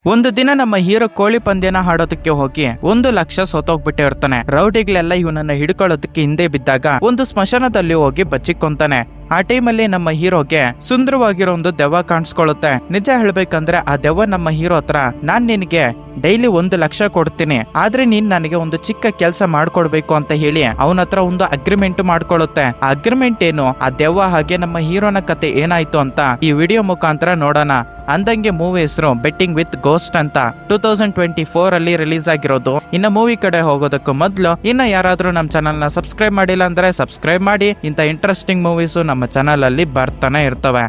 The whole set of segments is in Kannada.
ಒಂದು ದಿನ ನಮ್ಮ ಹೀರೋ ಕೋಳಿ ಪಂದ್ಯನ ಹಾಡೋದಕ್ಕೆ ಹೋಗಿ 1,00,000 ಸೋತೋಗ್ಬಿಟ್ಟಿರ್ತಾನೆ. ರೌಡಿಗಳೆಲ್ಲ ಇವನನ್ನ ಹಿಡ್ಕೊಳ್ಳೋದಕ್ಕೆ ಹಿಂದೆ ಬಿದ್ದಾಗ ಒಂದು ಸ್ಮಶಾನದಲ್ಲಿ ಹೋಗಿ ಬಚ್ಚಿಕೊಂತಾನೆ. ಆ ಟೈಮಲ್ಲಿ ನಮ್ಮ ಹೀರೋಗೆ ಸುಂದರವಾಗಿರೋ ಒಂದು ದೆವ್ವ ಕಾಣಿಸ್ಕೊಳ್ಳುತ್ತೆ. ನಿಜ ಹೇಳ್ಬೇಕಂದ್ರೆ ಆ ದೆವ್ವ ನಮ್ಮ ಹೀರೋ ಹತ್ರ ನಾನ್ ನಿನಗೆ ಡೈಲಿ 1,00,000 ಕೊಡ್ತೀನಿ, ಆದ್ರೆ ನೀನ್ ನನಗೆ ಒಂದು ಚಿಕ್ಕ ಕೆಲಸ ಮಾಡ್ಕೊಡ್ಬೇಕು ಅಂತ ಹೇಳಿ ಅವನ ಹತ್ರ ಒಂದು ಅಗ್ರಿಮೆಂಟ್ ಮಾಡ್ಕೊಳ್ಳುತ್ತೆ. ಆ ಅಗ್ರಿಮೆಂಟ್ ಏನು, ಆ ದೆವ್ವ ಹಾಗೆ ನಮ್ಮ ಹೀರೋನ ಕತೆ ಏನಾಯ್ತು ಅಂತ ಈ ವಿಡಿಯೋ ಮುಖಾಂತರ ನೋಡೋಣ. ಅಂದಂಗೆ ಮೂವಿ ಹೆಸರು ಬೆಟ್ಟಿಂಗ್ ವಿತ್ ಗೋಸ್ಟ್ ಅಂತ 2024 ಅಲ್ಲಿ ರಿಲೀಸ್ ಆಗಿರೋದು. ಇನ್ನ ಮೂವಿ ಕಡೆ ಹೋಗೋದಕ್ಕೂ ಮೊದ್ಲು ಇನ್ನ ಯಾರಾದ್ರೂ ನಮ್ಮ ಚಾನಲ್ ನ ಸಬ್ಸ್ಕ್ರೈಬ್ ಮಾಡಿಲ್ಲ ಅಂದ್ರೆ ಸಬ್ಸ್ಕ್ರೈಬ್ ಮಾಡಿ. ಇಂತ ಇಂಟ್ರೆಸ್ಟಿಂಗ್ ಮೂವೀಸು ನಮ್ಮ ಚಾನಲ್ ಅಲ್ಲಿ ಬರ್ತಾನೆ ಇರ್ತವೆ.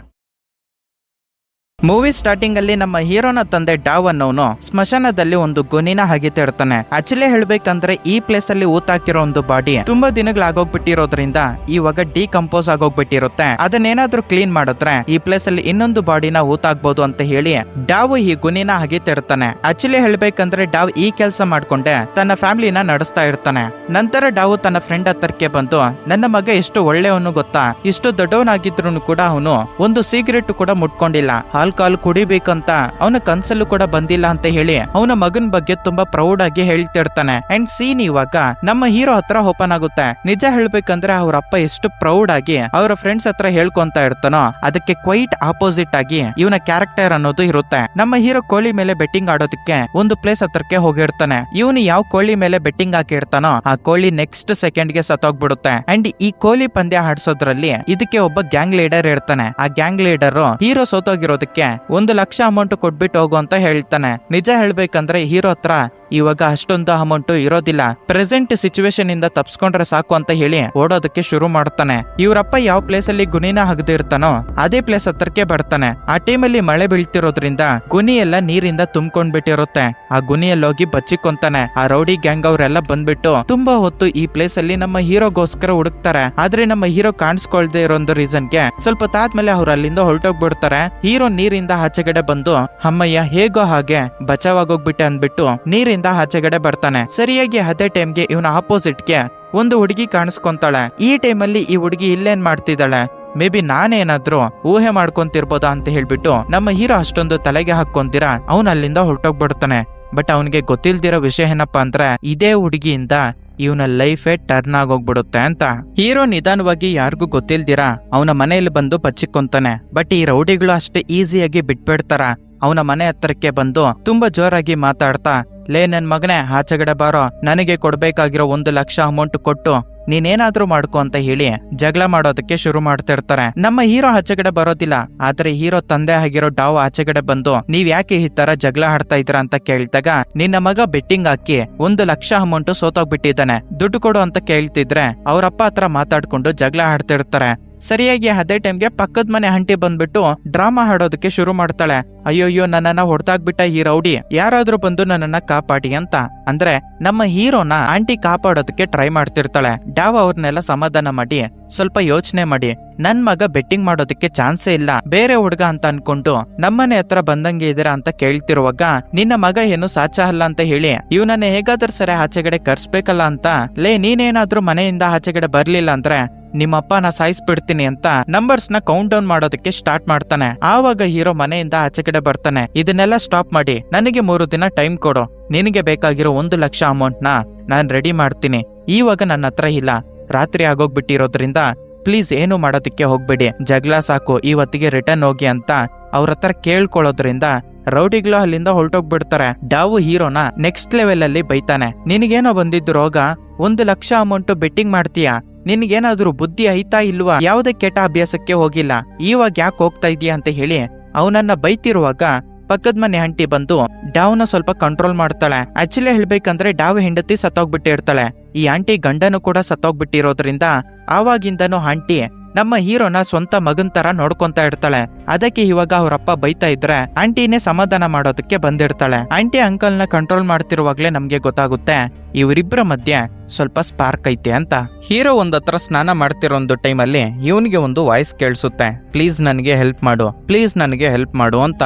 ಮೂವಿ ಸ್ಟಾರ್ಟಿಂಗ್ ಅಲ್ಲಿ ನಮ್ಮ ಹೀರೋನ ತಂದೆ ಡಾವ್ ಅನ್ನೋನು ಸ್ಮಶಾನದಲ್ಲಿ ಒಂದು ಗೊನಿನ ಹಗಿತಾ ಇರ್ತಾನೆ. ಆಕ್ಚುಲಿ ಹೇಳ್ಬೇಕಂದ್ರೆ ಈ ಪ್ಲೇಸ್ ಅಲ್ಲಿ ಊತಾಕಿರೋ ಒಂದು ಬಾಡಿ ತುಂಬಾ ದಿನಗಳಾಗೋಗ್ಬಿಟ್ಟಿರೋದ್ರಿಂದ ಇವಾಗ ಡಿಕಂಪೋಸ್ ಆಗೋಗ್ಬಿಟ್ಟಿರುತ್ತೆ. ಅದನ್ನೇನಾದ್ರೂ ಕ್ಲೀನ್ ಮಾಡಿದ್ರೆ ಈ ಪ್ಲೇಸ್ ಅಲ್ಲಿ ಇನ್ನೊಂದು ಬಾಡಿನ ಊತಾಕ್ಬಹುದು ಅಂತ ಹೇಳಿ ಡಾವ್ ಈ ಗುನಿನ ಹಗಿತಾ ಇರ್ತಾನೆ. ಆಕ್ಚುಲಿ ಹೇಳ್ಬೇಕಂದ್ರೆ ಡಾವ್ ಈ ಕೆಲಸ ಮಾಡ್ಕೊಂಡೆ ತನ್ನ ಫ್ಯಾಮಿಲಿನ ನಡೆಸ್ತಾ ಇರ್ತಾನೆ. ನಂತರ ಡಾವ್ ತನ್ನ ಫ್ರೆಂಡ್ ಹತ್ರಕ್ಕೆ ಬಂದು, ನನ್ನ ಮಗ ಎಷ್ಟು ಒಳ್ಳೆಯವನು ಗೊತ್ತಾ, ಇಷ್ಟು ದೊಡ್ಡವನಾಗಿದ್ರು ಕೂಡ ಅವನು ಒಂದು ಸಿಗರೆಟ್ ಕೂಡ ಮುಟ್ಕೊಂಡಿಲ್ಲ, ಆಲ್ಕೋಹಾಲ್ ಕುಡಿಬೇಕಂತ ಅವನ ಕನ್ಸಲ್ಲೂ ಕೂಡ ಬಂದಿಲ್ಲ ಅಂತ ಹೇಳಿ ಅವನ ಮಗನ ಬಗ್ಗೆ ತುಂಬಾ ಪ್ರೌಡ್ ಆಗಿ ಹೇಳ್ತಿರ್ತಾನೆ. ಅಂಡ್ ಸೀನ್ ಇವಾಗ ನಮ್ಮ ಹೀರೋ ಹತ್ರ ಓಪನ್ ಆಗುತ್ತೆ. ನಿಜ ಹೇಳ್ಬೇಕಂದ್ರೆ ಅವ್ರ ಅಪ್ಪ ಎಷ್ಟು ಪ್ರೌಡ್ ಆಗಿ ಅವರ ಫ್ರೆಂಡ್ಸ್ ಹತ್ರ ಹೇಳ್ಕೊಂತ ಇರ್ತಾನೋ ಅದಕ್ಕೆ ಕ್ವೈಟ್ ಆಪೋಸಿಟ್ ಆಗಿ ಇವನ ಕ್ಯಾರೆಕ್ಟರ್ ಅನ್ನೋದು ಇರುತ್ತೆ. ನಮ್ಮ ಹೀರೋ ಕೋಳಿ ಮೇಲೆ ಬೆಟ್ಟಿಂಗ್ ಆಡೋದಕ್ಕೆ ಒಂದು ಪ್ಲೇಸ್ ಹತ್ರಕ್ಕೆ ಹೋಗಿರ್ತಾನೆ. ಇವನು ಯಾವ ಕೋಳಿ ಮೇಲೆ ಬೆಟ್ಟಿಂಗ್ ಹಾಕಿರ್ತಾನೋ ಆ ಕೋಳಿ ನೆಕ್ಸ್ಟ್ ಸೆಕೆಂಡ್ ಗೆ ಸತ್ತೋಗ್ಬಿಡುತ್ತೆ. ಅಂಡ್ ಈ ಕೋಳಿ ಪಂದ್ಯ ಆಡ್ಸೋದ್ರಲ್ಲಿ ಇದಕ್ಕೆ ಒಬ್ಬ ಗ್ಯಾಂಗ್ ಲೀಡರ್ ಇರ್ತಾನೆ. ಆ ಗ್ಯಾಂಗ್ ಲೀಡರ್ ಹೀರೋ ಸೋತೋಗಿರೋದಕ್ಕೆ 1,00,000 ಅಮೌಂಟ್ ಕೊಟ್ಬಿಟ್ಟು ಹೋಗು ಅಂತ ಹೇಳ್ತಾನೆ. ನಿಜ ಹೇಳ್ಬೇಕಂದ್ರೆ ಹೀರೋ ಹತ್ರ ಇವಾಗ ಅಷ್ಟೊಂದು ಅಮೌಂಟ್ ಇರೋದಿಲ್ಲ. ಪ್ರೆಸೆಂಟ್ ಸಿಚುವೇಶನ್ ಇಂದ ತಪ್ಸ್ಕೊಂಡ್ರೆ ಸಾಕು ಅಂತ ಹೇಳಿ ಓಡೋದಕ್ಕೆ ಶುರು ಮಾಡ್ತಾನೆ. ಇವರಪ್ಪ ಯಾವ ಪ್ಲೇಸ್ ಅಲ್ಲಿ ಗುನಿನ ಹಗದಿರ್ತಾನೋ ಅದೇ ಪ್ಲೇಸ್ ಹತ್ರಕ್ಕೆ ಬರ್ತಾನೆ. ಆ ಟೈಮಲ್ಲಿ ಮಳೆ ಬೀಳ್ತಿರೋದ್ರಿಂದ ಗುನಿ ಎಲ್ಲ ನೀರಿಂದ ತುಂಬ್ಕೊಂಡ್ಬಿಟ್ಟಿರುತ್ತೆ. ಆ ಗುನಿಯಲ್ಲಿ ಹೋಗಿ ಬಚ್ಚಿಕೊಂತಾನೆ. ಆ ರೌಡಿ ಗ್ಯಾಂಗ್ ಅವರೆಲ್ಲ ಬಂದ್ಬಿಟ್ಟು ತುಂಬಾ ಹೊತ್ತು ಈ ಪ್ಲೇಸ್ ಅಲ್ಲಿ ನಮ್ಮ ಹೀರೋಗೋಸ್ಕರ ಹುಡುಕ್ತಾರೆ. ಆದ್ರೆ ನಮ್ಮ ಹೀರೋ ಕಾಣಿಸ್ಕೊಳ್ದೆ ಇರೋ ಒಂದು ರೀಸನ್ಗೆ ಸ್ವಲ್ಪ ತಾದ್ಮೇಲೆ ಅವ್ರು ಅಲ್ಲಿಂದ ಹೊರಟೋಗ್ಬಿಡ್ತಾರೆ. ಹೀರೋ ನೀರಿಂದ ಆಚೆಗಡೆ ಬಂದು, ಅಮ್ಮಯ್ಯ ಹೇಗೋ ಹಾಗೆ ಬಚಾವಾಗೋಗ್ಬಿಟ್ಟೆ ಅಂದ್ಬಿಟ್ಟು ನೀರಿಂದ ಆಚೆಗಡೆ ಬರ್ತಾನೆ. ಸರಿಯಾಗಿ ಅದೇ ಟೈಮ್ಗೆ ಇವನ ಆಪೋಸಿಟ್ಗೆ ಒಂದು ಹುಡುಗಿ ಕಾಣಿಸ್ಕೊಂತಾಳೆ. ಈ ಟೈಮಲ್ಲಿ ಈ ಹುಡುಗಿ ಇಲ್ಲೇನ್ ಮಾಡ್ತಿದ್ದಾಳೆ, ಮೇ ಬಿ ನಾನೇನಾದ್ರೂ ಊಹೆ ಮಾಡ್ಕೊಂತಿರ್ಬೋದಾ ಅಂತ ಹೇಳ್ಬಿಟ್ಟು ನಮ್ಮ ಹೀರೋ ಅಷ್ಟೊಂದು ತಲೆಗೆ ಹಾಕೊಂತೀರ ಅವನ್ ಅಲ್ಲಿಂದ ಹೊರಟೋಗ್ಬಿಡ್ತಾನೆ. ಬಟ್ ಅವನಿಗೆ ಗೊತ್ತಿಲ್ದಿರೋ ವಿಷಯ ಏನಪ್ಪಾ ಅಂದ್ರೆ ಇದೇ ಹುಡುಗಿಯಿಂದ ಇವನ ಲೈಫೇ ಟರ್ನ್ ಆಗೋಗ್ಬಿಡುತ್ತೆ ಅಂತ. ಹೀರೋ ನಿಧಾನವಾಗಿ ಯಾರಿಗೂ ಗೊತ್ತಿಲ್ದಿರ ಅವನ ಮನೆಯಲ್ಲಿ ಬಂದು ಬಚ್ಚಿಕೊಂತಾನೆ. ಬಟ್ ಈ ರೌಡಿಗಳು ಅಷ್ಟೇ ಈಸಿಯಾಗಿ ಬಿಟ್ಬಿಡ್ತಾರ. ಅವನ ಮನೆ ಹತ್ರಕ್ಕೆ ಬಂದು ತುಂಬಾ ಜೋರಾಗಿ ಮಾತಾಡ್ತಾ, ಲೇ ನನ್ ಮಗನೇ ಆಚೆಗಡೆ ಬಾರೋ, ನನಗೆ ಕೊಡ್ಬೇಕಾಗಿರೋ 1,00,000 ಅಮೌಂಟ್ ಕೊಟ್ಟು ನೀನೇನಾದ್ರೂ ಮಾಡ್ಕೊ ಅಂತ ಹೇಳಿ ಜಗಳ ಮಾಡೋದಕ್ಕೆ ಶುರು ಮಾಡ್ತಿರ್ತಾರೆ. ನಮ್ಮ ಹೀರೋ ಆಚೆಗಡೆ ಬರೋದಿಲ್ಲ. ಆದ್ರೆ ಹೀರೋ ತಂದೆ ಆಗಿರೋ ಡಾವ್ ಆಚೆಗಡೆ ಬಂದು, ನೀವ್ ಯಾಕೆ ಈ ತರ ಜಗಳ ಆಡ್ತಾ ಇದ್ದೀರಾ ಅಂತ ಕೇಳಿದಾಗ, ನಿನ್ನ ಮಗ ಬೆಟ್ಟಿಂಗ್ ಹಾಕಿ 1,00,000 ಅಮೌಂಟ್ ಸೋತೋಗ್ಬಿಟ್ಟಿದ್ದಾನೆ, ದುಡ್ಡು ಕೊಡು ಅಂತ ಕೇಳ್ತಿದ್ರೆ ಅವ್ರಪ್ಪ ಹತ್ರ ಮಾತಾಡ್ಕೊಂಡು ಜಗಳ ಆಡ್ತಿರ್ತಾರೆ. ಸರಿಯಾಗಿ ಅದೇ ಟೈಮ್ಗೆ ಪಕ್ಕದ ಮನೆ ಆಂಟಿ ಬಂದ್ಬಿಟ್ಟು ಡ್ರಾಮಾ ಹಾಡೋದಕ್ಕೆ ಶುರು ಮಾಡ್ತಾಳೆ. ಅಯ್ಯೋಯ್ಯೋ ನನ್ನನ್ನ ಹೊಡೆದಾಗ್ಬಿಟ್ಟ ಈ ರೌಡಿ, ಯಾರಾದ್ರೂ ಬಂದು ನನ್ನನ್ನ ಕಾಪಾಡಿ ಅಂತ. ಅಂದ್ರೆ ನಮ್ಮ ಹೀರೋನ ಆಂಟಿ ಕಾಪಾಡೋದಕ್ಕೆ ಟ್ರೈ ಮಾಡ್ತಿರ್ತಾಳೆ. ಡಾವ್ ಅವ್ರನ್ನೆಲ್ಲ ಸಮಾಧಾನ ಮಾಡಿ, ಸ್ವಲ್ಪ ಯೋಚನೆ ಮಾಡಿ, ನನ್ ಮಗ ಬೆಟ್ಟಿಂಗ್ ಮಾಡೋದಕ್ಕೆ ಚಾನ್ಸೇ ಇಲ್ಲ, ಬೇರೆ ಹುಡುಗ ಅಂತ ಅನ್ಕೊಂಡು ನಮ್ಮನೆ ಹತ್ರ ಬಂದಂಗೆ ಇದೀರಾ ಅಂತ ಕೇಳ್ತಿರುವಾಗ, ನಿನ್ನ ಮಗ ಏನು ಸಾಚ ಅಲ್ಲ ಅಂತ ಹೇಳಿ ಇವನನ್ನ ಹೇಗಾದ್ರೂ ಸರಿ ಆಚೆಗಡೆ ಕರ್ಸ್ಬೇಕಲ್ಲ ಅಂತ, ಲೇ ನೀನೇನಾದ್ರೂ ಮನೆಯಿಂದ ಆಚೆಗಡೆ ಬರ್ಲಿಲ್ಲ ಅಂದ್ರೆ ನಿಮ್ಮಪ್ಪ ನಾ ಸಾಯಿಸ್ಬಿಡ್ತೀನಿ ಅಂತ ನಂಬರ್ಸ್ ನ ಕೌಂಟ್ ಡೌನ್ ಮಾಡೋದಕ್ಕೆ ಸ್ಟಾರ್ಟ್ ಮಾಡ್ತಾನೆ. ಆವಾಗ ಹೀರೋ ಮನೆಯಿಂದ ಆಚೆಗಡೆ ಬರ್ತಾನೆ. ಇದನ್ನೆಲ್ಲ ಸ್ಟಾಪ್ ಮಾಡಿ ನನಗೆ 3 ದಿನ ಟೈಮ್ ಕೊಡು, ನಿನಗೆ ಬೇಕಾಗಿರೋ 1,00,000 ಅಮೌಂಟ್ ನ ನಾನ್ ರೆಡಿ ಮಾಡ್ತೀನಿ. ಇವಾಗ ನನ್ನ ಹತ್ರ ಇಲ್ಲ, ರಾತ್ರಿ ಆಗೋಗ್ಬಿಟ್ಟಿರೋದ್ರಿಂದ ಪ್ಲೀಸ್ ಏನು ಮಾಡೋದಕ್ಕೆ ಹೋಗ್ಬೇಡಿ, ಜಗಳ ಸಾಕು, ಇವತ್ತಿಗೆ ರಿಟರ್ನ್ ಹೋಗಿ ಅಂತ ಅವ್ರ ಹತ್ರ ಕೇಳ್ಕೊಳ್ಳೋದ್ರಿಂದ ರೌಡಿಗಳು ಅಲ್ಲಿಂದ ಹೊರಟೋಗ್ಬಿಡ್ತಾರೆ. ಡಾವು ಹೀರೋನ ನೆಕ್ಸ್ಟ್ ಲೆವೆಲ್ ಅಲ್ಲಿ ಬೈತಾನೆ. ನಿನಗೇನೋ ಬಂದಿದ್ದು ರೋಗ, 1,00,000 ಅಮೌಂಟ್ ಬೆಟ್ಟಿಂಗ್ ಮಾಡ್ತೀಯಾ, ನಿನ್ಗೇನಾದ್ರೂ ಬುದ್ಧಿ ಐತಾ ಇಲ್ವಾ, ಯಾವುದೇ ಕೆಟ್ಟ ಅಭ್ಯಾಸಕ್ಕೆ ಹೋಗಿಲ್ಲ, ಇವಾಗ ಯಾಕೆ ಹೋಗ್ತಾ ಇದೀಯ ಅಂತ ಹೇಳಿ ಅವನನ್ನ ಬೈತಿರುವಾಗ ಪಕ್ಕದ ಮನೆ ಆಂಟಿ ಬಂದು ಡಾವ್ನ ಸ್ವಲ್ಪ ಕಂಟ್ರೋಲ್ ಮಾಡ್ತಾಳೆ. ಆಕ್ಚುಲಿ ಹೇಳ್ಬೇಕಂದ್ರೆ ಡಾವ್ ಹೆಂಡತಿ ಸತ್ತೋಗ್ಬಿಟ್ಟಿರ್ತಾಳೆ. ಈ ಆಂಟಿ ಗಂಡನು ಕೂಡ ಸತ್ತೋಗ್ಬಿಟ್ಟಿರೋದ್ರಿಂದ ಆವಾಗಿಂದನೂ ಆಂಟಿ ನಮ್ಮ ಹೀರೋನ ಸ್ವಂತ ಮಗನ್ ತರ ನೋಡ್ಕೊಂತ ಇರ್ತಾಳೆ. ಅದಕ್ಕೆ ಇವಾಗ ಅವ್ರಪ್ಪ ಬೈತಾ ಇದ್ರೆ ಆಂಟಿನೇ ಸಮಾಧಾನ ಮಾಡೋದಕ್ಕೆ ಬಂದಿರ್ತಾಳೆ. ಆಂಟಿ ಅಂಕಲ್ ನ ಕಂಟ್ರೋಲ್ ಮಾಡ್ತಿರುವಾಗ್ಲೇ ನಮ್ಗೆ ಗೊತ್ತಾಗುತ್ತೆ ಇವರಿಬ್ಬರ ಮಧ್ಯೆ ಸ್ವಲ್ಪ ಸ್ಪಾರ್ಕ್ ಐತೆ ಅಂತ. ಹೀರೋ ಒಂದತ್ರ ಸ್ನಾನ ಮಾಡ್ತಿರೋ ಒಂದು ಟೈಮಲ್ಲಿ ಇವನಿಗೆ ಒಂದು ವಾಯ್ಸ್ ಕೇಳಿಸುತ್ತೆ, ಪ್ಲೀಸ್ ನನಗೆ ಹೆಲ್ಪ್ ಮಾಡು, ಪ್ಲೀಸ್ ನನಗೆ ಹೆಲ್ಪ್ ಮಾಡು ಅಂತ.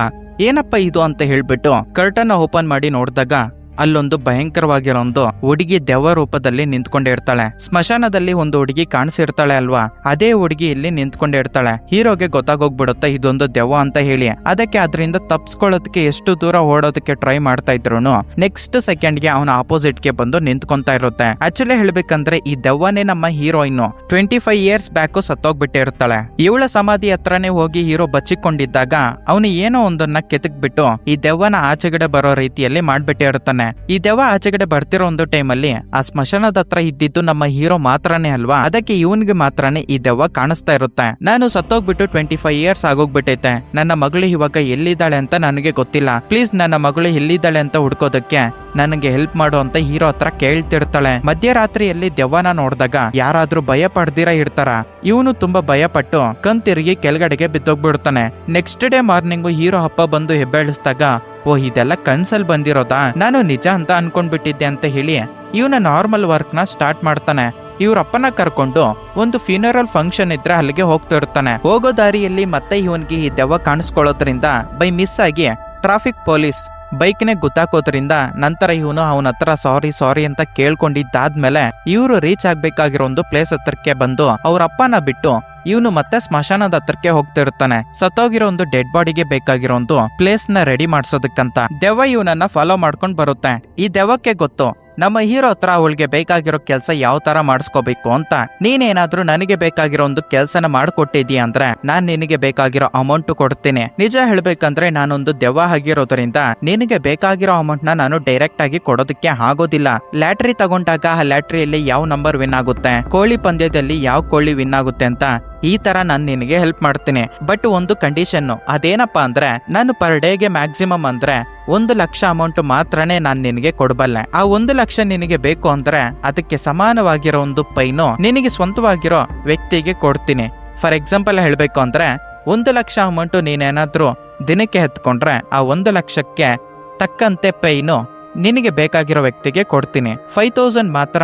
ಏನಪ್ಪ ಇದು ಅಂತ ಹೇಳ್ಬಿಟ್ಟು ಕರ್ಟನ್ ಓಪನ್ ಮಾಡಿ ನೋಡಿದಾಗ ಅಲ್ಲೊಂದು ಭಯಂಕರವಾಗಿರೋ ಒಂದು ಹುಡುಗಿ ದೆವ್ವ ರೂಪದಲ್ಲಿ ನಿಂತ್ಕೊಂಡಿರ್ತಾಳೆ. ಸ್ಮಶಾನದಲ್ಲಿ ಒಂದು ಹುಡುಗಿ ಕಾಣಿಸಿರ್ತಾಳೆ ಅಲ್ವಾ, ಅದೇ ಹುಡುಗಿ ಇಲ್ಲಿ ನಿಂತ್ಕೊಂಡಿರ್ತಾಳೆ. ಹೀರೋಗೆ ಗೊತ್ತಾಗೋಗ್ಬಿಡುತ್ತೆ ಇದೊಂದು ದೆವ್ವ ಅಂತ ಹೇಳಿ. ಅದಕ್ಕೆ ಅದರಿಂದ ತಪ್ಸ್ಕೊಳ್ಳೋದಕ್ಕೆ ಎಷ್ಟು ದೂರ ಓಡೋದಕ್ಕೆ ಟ್ರೈ ಮಾಡ್ತಾ ಇದ್ರು ನೆಕ್ಸ್ಟ್ ಸೆಕೆಂಡ್ಗೆ ಅವನ ಆಪೋಸಿಟ್ಗೆ ಬಂದು ನಿಂತ್ಕೊಂತಾ ಇರುತ್ತೆ. ಆಕ್ಚುಲಿ ಹೇಳ್ಬೇಕಂದ್ರೆ ಈ ದೆವ್ವನೇ ನಮ್ಮ ಹೀರೋಯಿನ್ 25 ಇಯರ್ಸ್ ಬ್ಯಾಕ್ ಸತ್ತೋಗ್ಬಿಟ್ಟಿರ್ತಾಳೆ. ಇವಳ ಸಮಾಧಿ ಹತ್ರನೇ ಹೋಗಿ ಹೀರೋ ಬಚ್ಚಿಕೊಂಡಿದ್ದಾಗ ಅವನು ಏನೋ ಒಂದನ್ನ ಕೆದಕ್ಬಿಟ್ಟು ಈ ದೆವ್ವನ ಆಚೆಗಡೆ ಬರೋ ರೀತಿಯಲ್ಲಿ ಮಾಡ್ಬಿಟ್ಟಿರ್ತಾನೆ. ಈ ದೆವ್ವ ಆಚೆಗಡೆ ಬರ್ತಿರೋ ಒಂದು ಟೈಮಲ್ಲಿ ಆ ಸ್ಮಶಾನದ ಹತ್ರ ಇದ್ದಿದ್ದು ನಮ್ಮ ಹೀರೋ ಮಾತ್ರನೇ ಅಲ್ವಾ, ಅದಕ್ಕೆ ಇವನ್ಗೆ ಮಾತ್ರನೇ ಈ ದೆವ್ವ ಕಾಣಿಸ್ತಾ ಇರುತ್ತೆ. ನಾನು ಸತ್ತೋಗ್ಬಿಟ್ಟು 25 ಇಯರ್ಸ್ ಆಗೋಗ್ಬಿಟ್ಟೈತೆ, ನನ್ನ ಮಗಳು ಇವಾಗ ಎಲ್ಲಿದ್ದಾಳೆ ಅಂತ ನನಗೆ ಗೊತ್ತಿಲ್ಲ, ಪ್ಲೀಸ್ ನನ್ನ ಮಗಳು ಎಲ್ಲಿದ್ದಾಳೆ ಅಂತ ಹುಡ್ಕೋದಕ್ಕೆ ನನಗೆ ಹೆಲ್ಪ್ ಮಾಡು ಅಂತ ಹೀರೋ ಹತ್ರ ಕೇಳ್ತಿರ್ತಾಳೆ. ಮಧ್ಯರಾತ್ರಿಯಲ್ಲಿ ದೆವ್ವನ ನೋಡಿದಾಗ ಯಾರಾದ್ರೂ ಭಯ ಪಡ್ದಿರ ಇರ್ತಾರ, ಇವನು ತುಂಬಾ ಭಯ ಪಟ್ಟು ಕಣ್ ತಿರುಗಿ ಕೆಳಗಡೆಗೆ ಬಿದ್ದೋಗ್ಬಿಡ್ತಾನೆ. ನೆಕ್ಸ್ಟ್ ಡೇ ಮಾರ್ನಿಂಗು ಹೀರೋ ಅಪ್ಪ ಬಂದು ಹೆಬ್ಬೆಳಿಸಿದಾಗ, ಓ ಇದೆಲ್ಲ ಕನ್ಸಲ್ ಬಂದಿರೋದಾ, ನಾನು ನಿಜ ಅಂತ ಅನ್ಕೊಂಡ್ಬಿಟ್ಟಿದ್ದೆ ಅಂತ ಹೇಳಿ ಇವನ ನಾರ್ಮಲ್ ವರ್ಕ್ ನ ಸ್ಟಾರ್ಟ್ ಮಾಡ್ತಾನೆ. ಇವ್ರಪ್ಪನ ಕರ್ಕೊಂಡು ಒಂದು ಫ್ಯೂನರಲ್ ಫಂಕ್ಷನ್ ಇದ್ರೆ ಅಲ್ಲಿಗೆ ಹೋಗ್ತಿರ್ತಾನೆ. ಹೋಗೋ ದಾರಿಯಲ್ಲಿ ಮತ್ತೆ ಇವನ್ಗೆ ಈ ದೆವ್ವ ಕಾಣಿಸ್ಕೊಳ್ಳೋದ್ರಿಂದ ಬೈ ಮಿಸ್ ಆಗಿ ಟ್ರಾಫಿಕ್ ಪೊಲೀಸ್ ಬೈಕ್ನೆ ಗುದ್ದಾಕೋದ್ರಿಂದ ನಂತರ ಇವನು ಅವನ ಹತ್ರ ಸಾರಿ ಅಂತ ಕೇಳ್ಕೊಂಡಿದ್ದಾದ್ಮೇಲೆ ಇವರು ರೀಚ್ ಆಗ್ಬೇಕಾಗಿರೋ ಒಂದು ಪ್ಲೇಸ್ ಹತ್ರಕ್ಕೆ ಬಂದು ಅವ್ರ ಅಪ್ಪನ ಬಿಟ್ಟು ಇವನು ಮತ್ತೆ ಸ್ಮಶಾನದ ಹತ್ರಕ್ಕೆ ಹೋಗ್ತಿರ್ತಾನೆ. ಸತ್ತೋಗಿರೋ ಒಂದು ಡೆಡ್ ಬಾಡಿಗೆ ಬೇಕಾಗಿರೋ ಒಂದು ಪ್ಲೇಸ್ ನ ರೆಡಿ ಮಾಡ್ಸೋದಕ್ಕಂತ ದೆವ್ವ ಇವನನ್ನ ಫಾಲೋ ಮಾಡ್ಕೊಂಡ್ ಬರುತ್ತೆ. ಈ ದೆವ್ವಕ್ಕೆ ಗೊತ್ತು ನಮ್ಮ ಹೀರೋ ಹತ್ರ ಅವಳಿಗೆ ಬೇಕಾಗಿರೋ ಕೆಲಸ ಯಾವ ತರ ಮಾಡಿಸ್ಕೋಬೇಕು ಅಂತ. ನೀನೇನಾದ್ರೂ ನನಗೆ ಬೇಕಾಗಿರೋ ಒಂದು ಕೆಲಸನ ಮಾಡ್ಕೊಟ್ಟಿದೀಯ ಅಂದ್ರೆ ನಾನ್ ನಿನಗೆ ಬೇಕಾಗಿರೋ ಅಮೌಂಟ್ ಕೊಡ್ತೀನಿ. ನಿಜ ಹೇಳ್ಬೇಕಂದ್ರೆ ನಾನೊಂದು ದೆವ್ವ ಆಗಿರೋದ್ರಿಂದ ನಿನಗೆ ಬೇಕಾಗಿರೋ ಅಮೌಂಟ್ ನ ನಾನು ಡೈರೆಕ್ಟ್ ಆಗಿ ಕೊಡೋದಕ್ಕೆ ಆಗೋದಿಲ್ಲ. ಲ್ಯಾಟ್ರಿ ತಗೊಂಡಾಗ ಆ ಲ್ಯಾಟ್ರಿಯಲ್ಲಿ ಯಾವ ನಂಬರ್ ವಿನ್ ಆಗುತ್ತೆ, ಕೋಳಿ ಪಂದ್ಯದಲ್ಲಿ ಯಾವ ಕೋಳಿ ವಿನ್ ಆಗುತ್ತೆ ಅಂತ ಈ ತರ ನಾನು ನಿನಗೆ ಹೆಲ್ಪ್ ಮಾಡ್ತೀನಿ. ಬಟ್ ಒಂದು ಕಂಡೀಷನ್, ಅದೇನಪ್ಪಾ ಅಂದ್ರೆ ನಾನು ಪರ್ ಡೇಗೆ ಮ್ಯಾಕ್ಸಿಮಮ್ ಅಂದ್ರೆ 1 ಲಕ್ಷ ಅಮೌಂಟ್ ಮಾತ್ರನೇ ನಾನು ನಿನಗೆ ಕೊಡಬಲ್ಲೆ. ಆ 1 ಲಕ್ಷ ನಿನಗೆ ಬೇಕು ಅಂದ್ರೆ ಅದಕ್ಕೆ ಸಮಾನವಾಗಿರೋ ಒಂದು ಪೈನು ನಿನಗೆ ಸ್ವಂತವಾಗಿರೋ ವ್ಯಕ್ತಿಗೆ ಕೊಡ್ತೀನಿ. ಫಾರ್ ಎಕ್ಸಾಂಪಲ್ ಹೇಳ್ಬೇಕು ಅಂದ್ರೆ 1 ಲಕ್ಷ ಅಮೌಂಟ್ ನೀನೇನಾದ್ರೂ ದಿನಕ್ಕೆ ಎತ್ಕೊಂಡ್ರೆ ಆ 1 ಲಕ್ಷಕ್ಕೆ ತಕ್ಕಂತೆ ಪೈನು ನಿನಗೆ ಬೇಕಾಗಿರೋ ವ್ಯಕ್ತಿಗೆ ಕೊಡ್ತೀನಿ. 5000 ಮಾತ್ರ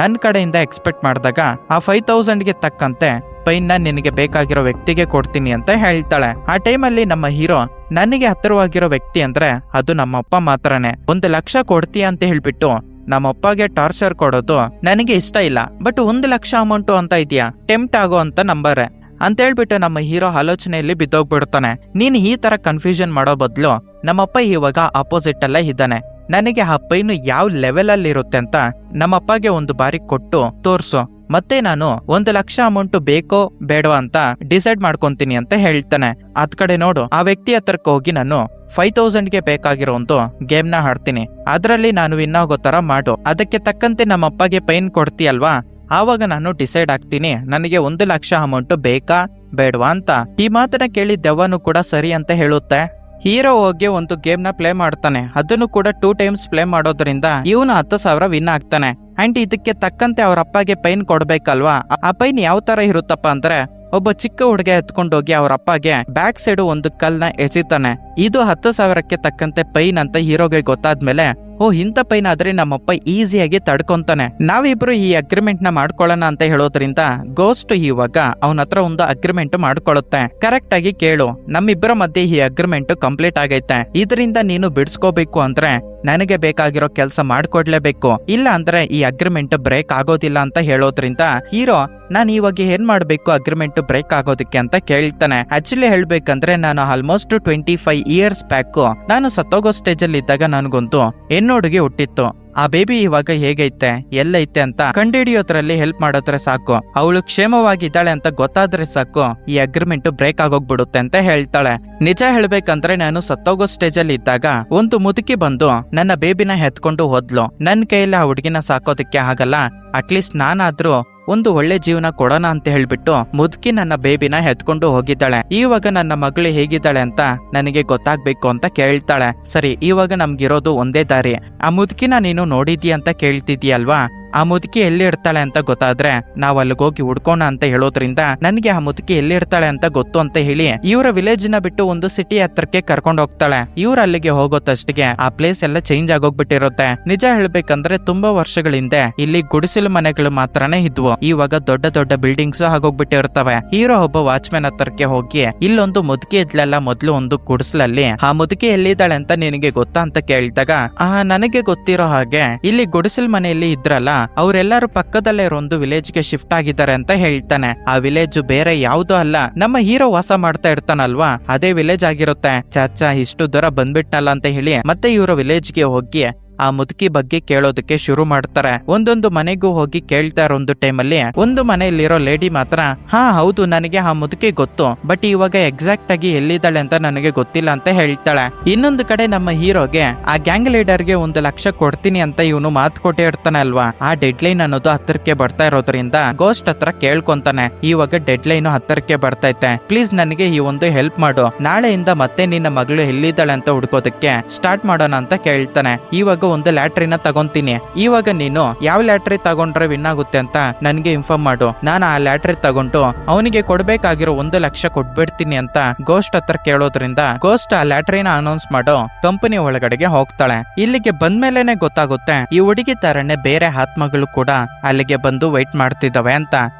ನನ್ನ ಕಡೆಯಿಂದ ಎಕ್ಸ್ಪೆಕ್ಟ್ ಮಾಡಿದಾಗ ಆ 5000ಗೆ ತಕ್ಕಂತೆ ಪೈನ್ನ ನಿನಗೆ ಬೇಕಾಗಿರೋ ವ್ಯಕ್ತಿಗೆ ಕೊಡ್ತೀನಿ ಅಂತ ಹೇಳ್ತಾಳೆ. ಆ ಟೈಮಲ್ಲಿ ನಮ್ಮ ಹೀರೋ ನನಗೆ ಹತ್ತಿರವಾಗಿರೋ ವ್ಯಕ್ತಿ ಅಂದ್ರೆ ಅದು ನಮ್ಮಪ್ಪ ಮಾತ್ರನೇ. 1 ಲಕ್ಷ ಕೊಡ್ತೀಯ ಅಂತ ಹೇಳ್ಬಿಟ್ಟು ನಮ್ಮಪ್ಪಗೆ ಟಾರ್ಚರ್ ಕೊಡೋದು ನನಗೆ ಇಷ್ಟ ಇಲ್ಲ. ಬಟ್ 1 ಲಕ್ಷ ಅಮೌಂಟು ಅಂತ ಇದೆಯಾ, ಟೆಂಪ್ಟ್ ಆಗೋ ಅಂತ ನಂಬರ್ ಅಂತ ಹೇಳ್ಬಿಟ್ಟು ನಮ್ಮ ಹೀರೋ ಆಲೋಚನೆಯಲ್ಲಿ ಬಿದ್ದೋಗ್ಬಿಡ್ತಾನೆ. ನೀನ್ ಈ ತರ ಕನ್ಫ್ಯೂಷನ್ ಮಾಡೋ ಬದಲು ನಮ್ಮಪ್ಪ ಇವಾಗ ಅಪೋಸಿಟ್ ಅಲ್ಲೇ ಇದ್ದಾನೆ, ನನಗೆ ಆ ಪೈನು ಯಾವ ಲೆವೆಲ್ ಅಲ್ಲಿ ಇರುತ್ತೆ ಅಂತ ನಮ್ಮಪ್ಪಗೆ ಒಂದು ಬಾರಿ ಕೊಟ್ಟು ತೋರ್ಸು, ಮತ್ತೆ ನಾನು 1 ಲಕ್ಷ ಅಮೌಂಟ್ ಬೇಕೋ ಬೇಡವಾ ಅಂತ ಡಿಸೈಡ್ ಮಾಡ್ಕೊಂತೀನಿ ಅಂತ ಹೇಳ್ತಾನೆ. ಅದ್ ಕಡೆ ನೋಡು, ಆ ವ್ಯಕ್ತಿ ಹತ್ರಕ್ಕೆ ಹೋಗಿ ನಾನು 5000ಗೆ ಬೇಕಾಗಿರೋ ಒಂದು ಗೇಮ್ ನ ಆಡ್ತೀನಿ, ಅದ್ರಲ್ಲಿ ನಾನು ವಿನ್ ಆಗೋ ತರ ಮಾಡು, ಅದಕ್ಕೆ ತಕ್ಕಂತೆ ನಮ್ಮಪ್ಪಗೆ ಪೈನ್ ಕೊಡ್ತೀಯಲ್ವಾ, ಆವಾಗ ನಾನು ಡಿಸೈಡ್ ಆಗ್ತೀನಿ ನನಗೆ 1 ಲಕ್ಷ ಅಮೌಂಟ್ ಬೇಕಾ ಬೇಡವಾ ಅಂತ. ಈ ಮಾತನ್ನ ಕೇಳಿ ದೆವ್ವನು ಕೂಡ ಸರಿ ಅಂತ ಹೇಳುತ್ತೆ. ಹೀರೋ ಹೋಗಿ ಒಂದು ಗೇಮ್ ನ ಪ್ಲೇ ಮಾಡ್ತಾನೆ. ಅದನ್ನು ಕೂಡ 2 ಟೈಮ್ಸ್ ಪ್ಲೇ ಮಾಡೋದ್ರಿಂದ ಇವನು 10,000 ವಿನ್ ಆಗ್ತಾನೆ. ಅಂಡ್ ಇದಕ್ಕೆ ತಕ್ಕಂತೆ ಅವ್ರ ಅಪ್ಪಗೆ ಪೈನ್ ಕೊಡ್ಬೇಕಲ್ವಾ, ಆ ಪೈನ್ ಯಾವ ತರ ಇರುತ್ತಪ್ಪ ಅಂದ್ರೆ ಒಬ್ಬ ಚಿಕ್ಕ ಹುಡುಗ ಎತ್ಕೊಂಡೋಗಿ ಅವ್ರ ಅಪ್ಪಗೆ ಬ್ಯಾಕ್ ಸೈಡ್ ಒಂದು ಕಲ್ನ ಎಸಿತಾನೆ. ಇದು 10,000ಕ್ಕೆ ತಕ್ಕಂತೆ ಪೈನ್ ಅಂತ ಹೀರೋಗೆ ಗೊತ್ತಾದ್ಮೇಲೆ, ಓ ಇಂಥ ಪೈನ್ ಆದ್ರೆ ನಮ್ಮಪ್ಪ ಈಸಿಯಾಗಿ ತಡ್ಕೊಂತಾನೆ, ನಾವಿಬ್ರು ಈ ಅಗ್ರಿಮೆಂಟ್ ನ ಮಾಡ್ಕೊಳ್ಳೋಣ ಅಂತ ಹೇಳೋದ್ರಿಂದ ಗೋಸ್ಟ್ ಇವಾಗ ಅವನ ಹತ್ರ ಒಂದು ಅಗ್ರಿಮೆಂಟ್ ಮಾಡ್ಕೊಳ್ಳುತ್ತೆ. ಕರೆಕ್ಟ್ ಆಗಿ ಕೇಳು, ನಮ್ಮಿಬ್ಬರ ಮಧ್ಯೆ ಈ ಅಗ್ರಿಮೆಂಟ್ ಕಂಪ್ಲೀಟ್ ಆಗೈತೆ, ಇದರಿಂದ ನೀನು ಬಿಡಿಸ್ಕೋಬೇಕು ಅಂದ್ರೆ ನನಗೆ ಬೇಕಾಗಿರೋ ಕೆಲಸ ಮಾಡ್ಕೊಡ್ಲೇಬೇಕು, ಇಲ್ಲ ಅಂದ್ರೆ ಈ ಅಗ್ರಿಮೆಂಟ್ ಬ್ರೇಕ್ ಆಗೋದಿಲ್ಲ ಅಂತ ಹೇಳೋದ್ರಿಂದ ಹೀರೋ ನಾನು ಇವಾಗ ಏನ್ ಮಾಡ್ಬೇಕು ಅಗ್ರಿಮೆಂಟ್ ಬ್ರೇಕ್ ಆಗೋದಕ್ಕೆ ಅಂತ ಕೇಳ್ತಾನೆ. ಆಕ್ಚುಲಿ ಹೇಳ್ಬೇಕಂದ್ರೆ ನಾನು ಆಲ್ಮೋಸ್ಟ್ 25 ಇಯರ್ಸ್ ಬ್ಯಾಕ್ ನಾನು ಸತ್ತೋಗೋ ಸ್ಟೇಜ್ ಅಲ್ಲಿ ಇದ್ದಾಗ ನನಗೊಂದು ಹೆಣ್ಣುಡುಗಿ ಹುಟ್ಟಿತ್ತು. ಆ ಬೇಬಿ ಇವಾಗ ಹೇಗೈತೆ ಎಲ್ಲೈತೆ ಅಂತ ಕಂಡುಹಿಡಿಯೋದ್ರಲ್ಲಿ ಹೆಲ್ಪ್ ಮಾಡೋದ್ರೆ ಸಾಕು, ಅವಳು ಕ್ಷೇಮವಾಗಿದ್ದಾಳೆ ಅಂತ ಗೊತ್ತಾದ್ರೆ ಸಾಕು ಈ ಅಗ್ರಿಮೆಂಟ್ ಬ್ರೇಕ್ ಆಗೋಗ್ಬಿಡುತ್ತೆ ಅಂತ ಹೇಳ್ತಾಳೆ. ನಿಜ ಹೇಳ್ಬೇಕಂದ್ರೆ ನಾನು ಸತ್ತೋಗೋ ಸ್ಟೇಜ್ ಅಲ್ಲಿ ಇದ್ದಾಗ ಒಂದು ಮುದುಕಿ ಬಂದು ನನ್ನ ಬೇಬಿನ ಎತ್ಕೊಂಡು ಹೋದ್ಲು. ನನ್ನ ಕೈಯಲ್ಲಿ ಆ ಹುಡುಗಿನ ಸಾಕೋದಕ್ಕೆ ಆಗಲ್ಲ, ಅಟ್ಲೀಸ್ಟ್ ನಾನಾದ್ರೂ ಒಂದು ಒಳ್ಳೆ ಜೀವನ ಕೊಡೋಣ ಅಂತ ಹೇಳ್ಬಿಟ್ಟು ಮುದುಕಿ ನನ್ನ ಬೇಬಿನ ಎತ್ಕೊಂಡು ಹೋಗಿದ್ದಾಳೆ. ಇವಾಗ ನನ್ನ ಮಗಳು ಹೇಗಿದ್ದಾಳೆ ಅಂತ ನನಗೆ ಗೊತ್ತಾಗ್ಬೇಕು ಅಂತ ಕೇಳ್ತಾಳೆ. ಸರಿ, ಇವಾಗ ನಮ್ಗಿರೋದು ಒಂದೇ ದಾರಿ, ಆ ಮುದುಕಿನ ನೀನು ನೋಡಿದ್ಯಾ ಅಂತ ಕೇಳ್ತಿದ್ಯಲ್ವಾ, ಆ ಮುದುಕಿ ಎಲ್ಲಿ ಇರ್ತಾಳೆ ಅಂತ ಗೊತ್ತಾದ್ರೆ ನಾವ್ ಅಲ್ಲಿಗೆ ಹೋಗಿ ಹುಡ್ಕೋಣ ಅಂತ ಹೇಳೋದ್ರಿಂದ ನನಗೆ ಆ ಮುದುಕಿ ಎಲ್ಲಿ ಇರ್ತಾಳೆ ಅಂತ ಗೊತ್ತು ಅಂತ ಹೇಳಿ ಇವರ ವಿಲೇಜ್ ನ ಬಿಟ್ಟು ಒಂದು ಸಿಟಿ ಹತ್ರಕ್ಕೆ ಕರ್ಕೊಂಡು ಹೋಗ್ತಾಳೆ. ಇವ್ರ ಅಲ್ಲಿಗೆ ಹೋಗೋತಷ್ಟಿಗೆ ಆ ಪ್ಲೇಸ್ ಎಲ್ಲ ಚೇಂಜ್ ಆಗೋಗ್ಬಿಟ್ಟಿರುತ್ತೆ. ನಿಜ ಹೇಳ್ಬೇಕಂದ್ರೆ ತುಂಬಾ ವರ್ಷಗಳ ಹಿಂದೆ ಇಲ್ಲಿ ಗುಡಿಸಲು ಮನೆಗಳು ಮಾತ್ರನೇ ಇದ್ವು. ಇವಾಗ ದೊಡ್ಡ ದೊಡ್ಡ ಬಿಲ್ಡಿಂಗ್ಸ್ ಆಗೋಗ್ಬಿಟ್ಟಿರ್ತವೆ. ಹೀರೋ ಒಬ್ಬ ವಾಚ್ಮ್ಯಾನ್ ಹತ್ರಕ್ಕೆ ಹೋಗಿ ಇಲ್ಲೊಂದು ಮುದುಕಿ ಇದ್ಲಲ್ಲ ಮೊದ್ಲು ಒಂದು ಗುಡಿಸಲಲ್ಲಿ, ಆ ಮುದುಕಿ ಎಲ್ಲಿದ್ದಾಳೆ ಅಂತ ನಿನಗೆ ಗೊತ್ತಾ ಅಂತ ಕೇಳಿದಾಗ ನನಗೆ ಗೊತ್ತಿರೋ ಹಾಗೆ ಇಲ್ಲಿ ಗುಡಿಸಲ್ ಮನೆಯಲ್ಲಿ ಇದ್ರಲ್ಲ ಅವರೆಲ್ಲರೂ ಪಕ್ಕದಲ್ಲೇ ಇರೋ ಒಂದು ವಿಲೇಜ್ ಗೆ ಶಿಫ್ಟ್ ಆಗಿದ್ದಾರೆ ಅಂತ ಹೇಳ್ತಾನೆ. ಆ ವಿಲೇಜ್ ಬೇರೆ ಯಾವ್ದು ಅಲ್ಲ, ನಮ್ಮ ಹೀರೋ ವಾಸ ಮಾಡ್ತಾ ಇರ್ತಾನಲ್ವಾ ಅದೇ ವಿಲೇಜ್ ಆಗಿರುತ್ತೆ. ಚಾಚಾ ಇಷ್ಟು ದೂರ ಬಂದ್ಬಿಟ್ನಲ್ಲ ಅಂತ ಹೇಳಿ ಮತ್ತೆ ಇವರ ವಿಲೇಜ್ ಗೆ ಹೋಗಿ ಆ ಮುದುಕಿ ಬಗ್ಗೆ ಕೇಳೋದಕ್ಕೆ ಶುರು ಮಾಡ್ತಾರೆ. ಒಂದೊಂದು ಮನೆಗೂ ಹೋಗಿ ಕೇಳ್ತಾ ಇರೋ ಒಂದು ಟೈಮಲ್ಲಿ ಒಂದು ಮನೆಯಲ್ಲಿರೋ ಲೇಡಿ ಮಾತ್ರ ಹೌದು ನನಗೆ ಆ ಮುದುಕಿ ಗೊತ್ತು, ಬಟ್ ಇವಾಗ ಎಕ್ಸಾಕ್ಟ್ ಆಗಿ ಎಲ್ಲಿದ್ದಾಳೆ ಅಂತ ನನಗೆ ಗೊತ್ತಿಲ್ಲ ಅಂತ ಹೇಳ್ತಾಳೆ. ಇನ್ನೊಂದು ಕಡೆ ನಮ್ಮ ಹೀರೋಗೆ ಆ ಗ್ಯಾಂಗ್ ಲೀಡರ್ಗೆ 1,00,000 ಕೊಡ್ತೀನಿ ಅಂತ ಇವನು ಮಾತು ಕೊಟ್ಟೆ ಇರ್ತಾನೆ ಅಲ್ವಾ. ಆ ಡೆಡ್ ಲೈನ್ ಅನ್ನೋದು ಹತ್ತಿರಕ್ಕೆ ಬರ್ತಾ ಇರೋದ್ರಿಂದ ಗೋಸ್ಟ್ ಹತ್ರ ಕೇಳ್ಕೊಂತಾನೆ, ಇವಾಗ ಡೆಡ್ ಲೈನ್ ಹತ್ತಿರಕ್ಕೆ ಬರ್ತೈತೆ, ಪ್ಲೀಸ್ ನನಗೆ ಈ ಒಂದು ಹೆಲ್ಪ್ ಮಾಡು, ನಾಳೆಯಿಂದ ಮತ್ತೆ ನಿನ್ನ ಮಗಳು ಎಲ್ಲಿದ್ದಾಳೆ ಅಂತ ಹುಡ್ಕೋದಕ್ಕೆ ಸ್ಟಾರ್ಟ್ ಮಾಡೋಣ ಅಂತ ಕೇಳ್ತಾನೆ. ಇವಾಗ ಒಂದು ಲ್ಯಾಟ್ರಿನ ತಗೊಂತೀನಿ, ಇವಾಗ ನೀನು ಯಾವ ಲ್ಯಾಟ್ರಿ ತಗೊಂಡ್ರೆ ವಿನ್ ಆಗುತ್ತೆ ಅಂತ ನನ್ಗೆ ಇನ್ಫಾರ್ಮ್ ಮಾಡು, ನಾನು ಆ ಲ್ಯಾಟ್ರಿ ತಗೊಂಡು ಅವನಿಗೆ ಕೊಡ್ಬೇಕಾಗಿರೋ 1,00,000 ಕೊಟ್ಬಿಡ್ತೀನಿ ಅಂತ ಗೋಸ್ಟ್ ಹತ್ರ ಕೇಳೋದ್ರಿಂದ ಗೋಸ್ಟ್ ಆ ಲ್ಯಾಟ್ರಿನ ಅನೌನ್ಸ್ ಮಾಡೋ ಕಂಪನಿ ಒಳಗಡೆಗೆ ಹೋಗ್ತಾಳೆ. ಇಲ್ಲಿಗೆ ಬಂದ್ಮೇಲೆನೆ ಗೊತ್ತಾಗುತ್ತೆ ಈ ಹುಡುಗಿ ತರನೇ ಬೇರೆ ಆತ್ಮಗಳು ಕೂಡ ಅಲ್ಲಿಗೆ ಬಂದು ವೈಟ್ ಮಾಡ್ತಿದ್ದಾವೆ ಅಂತ.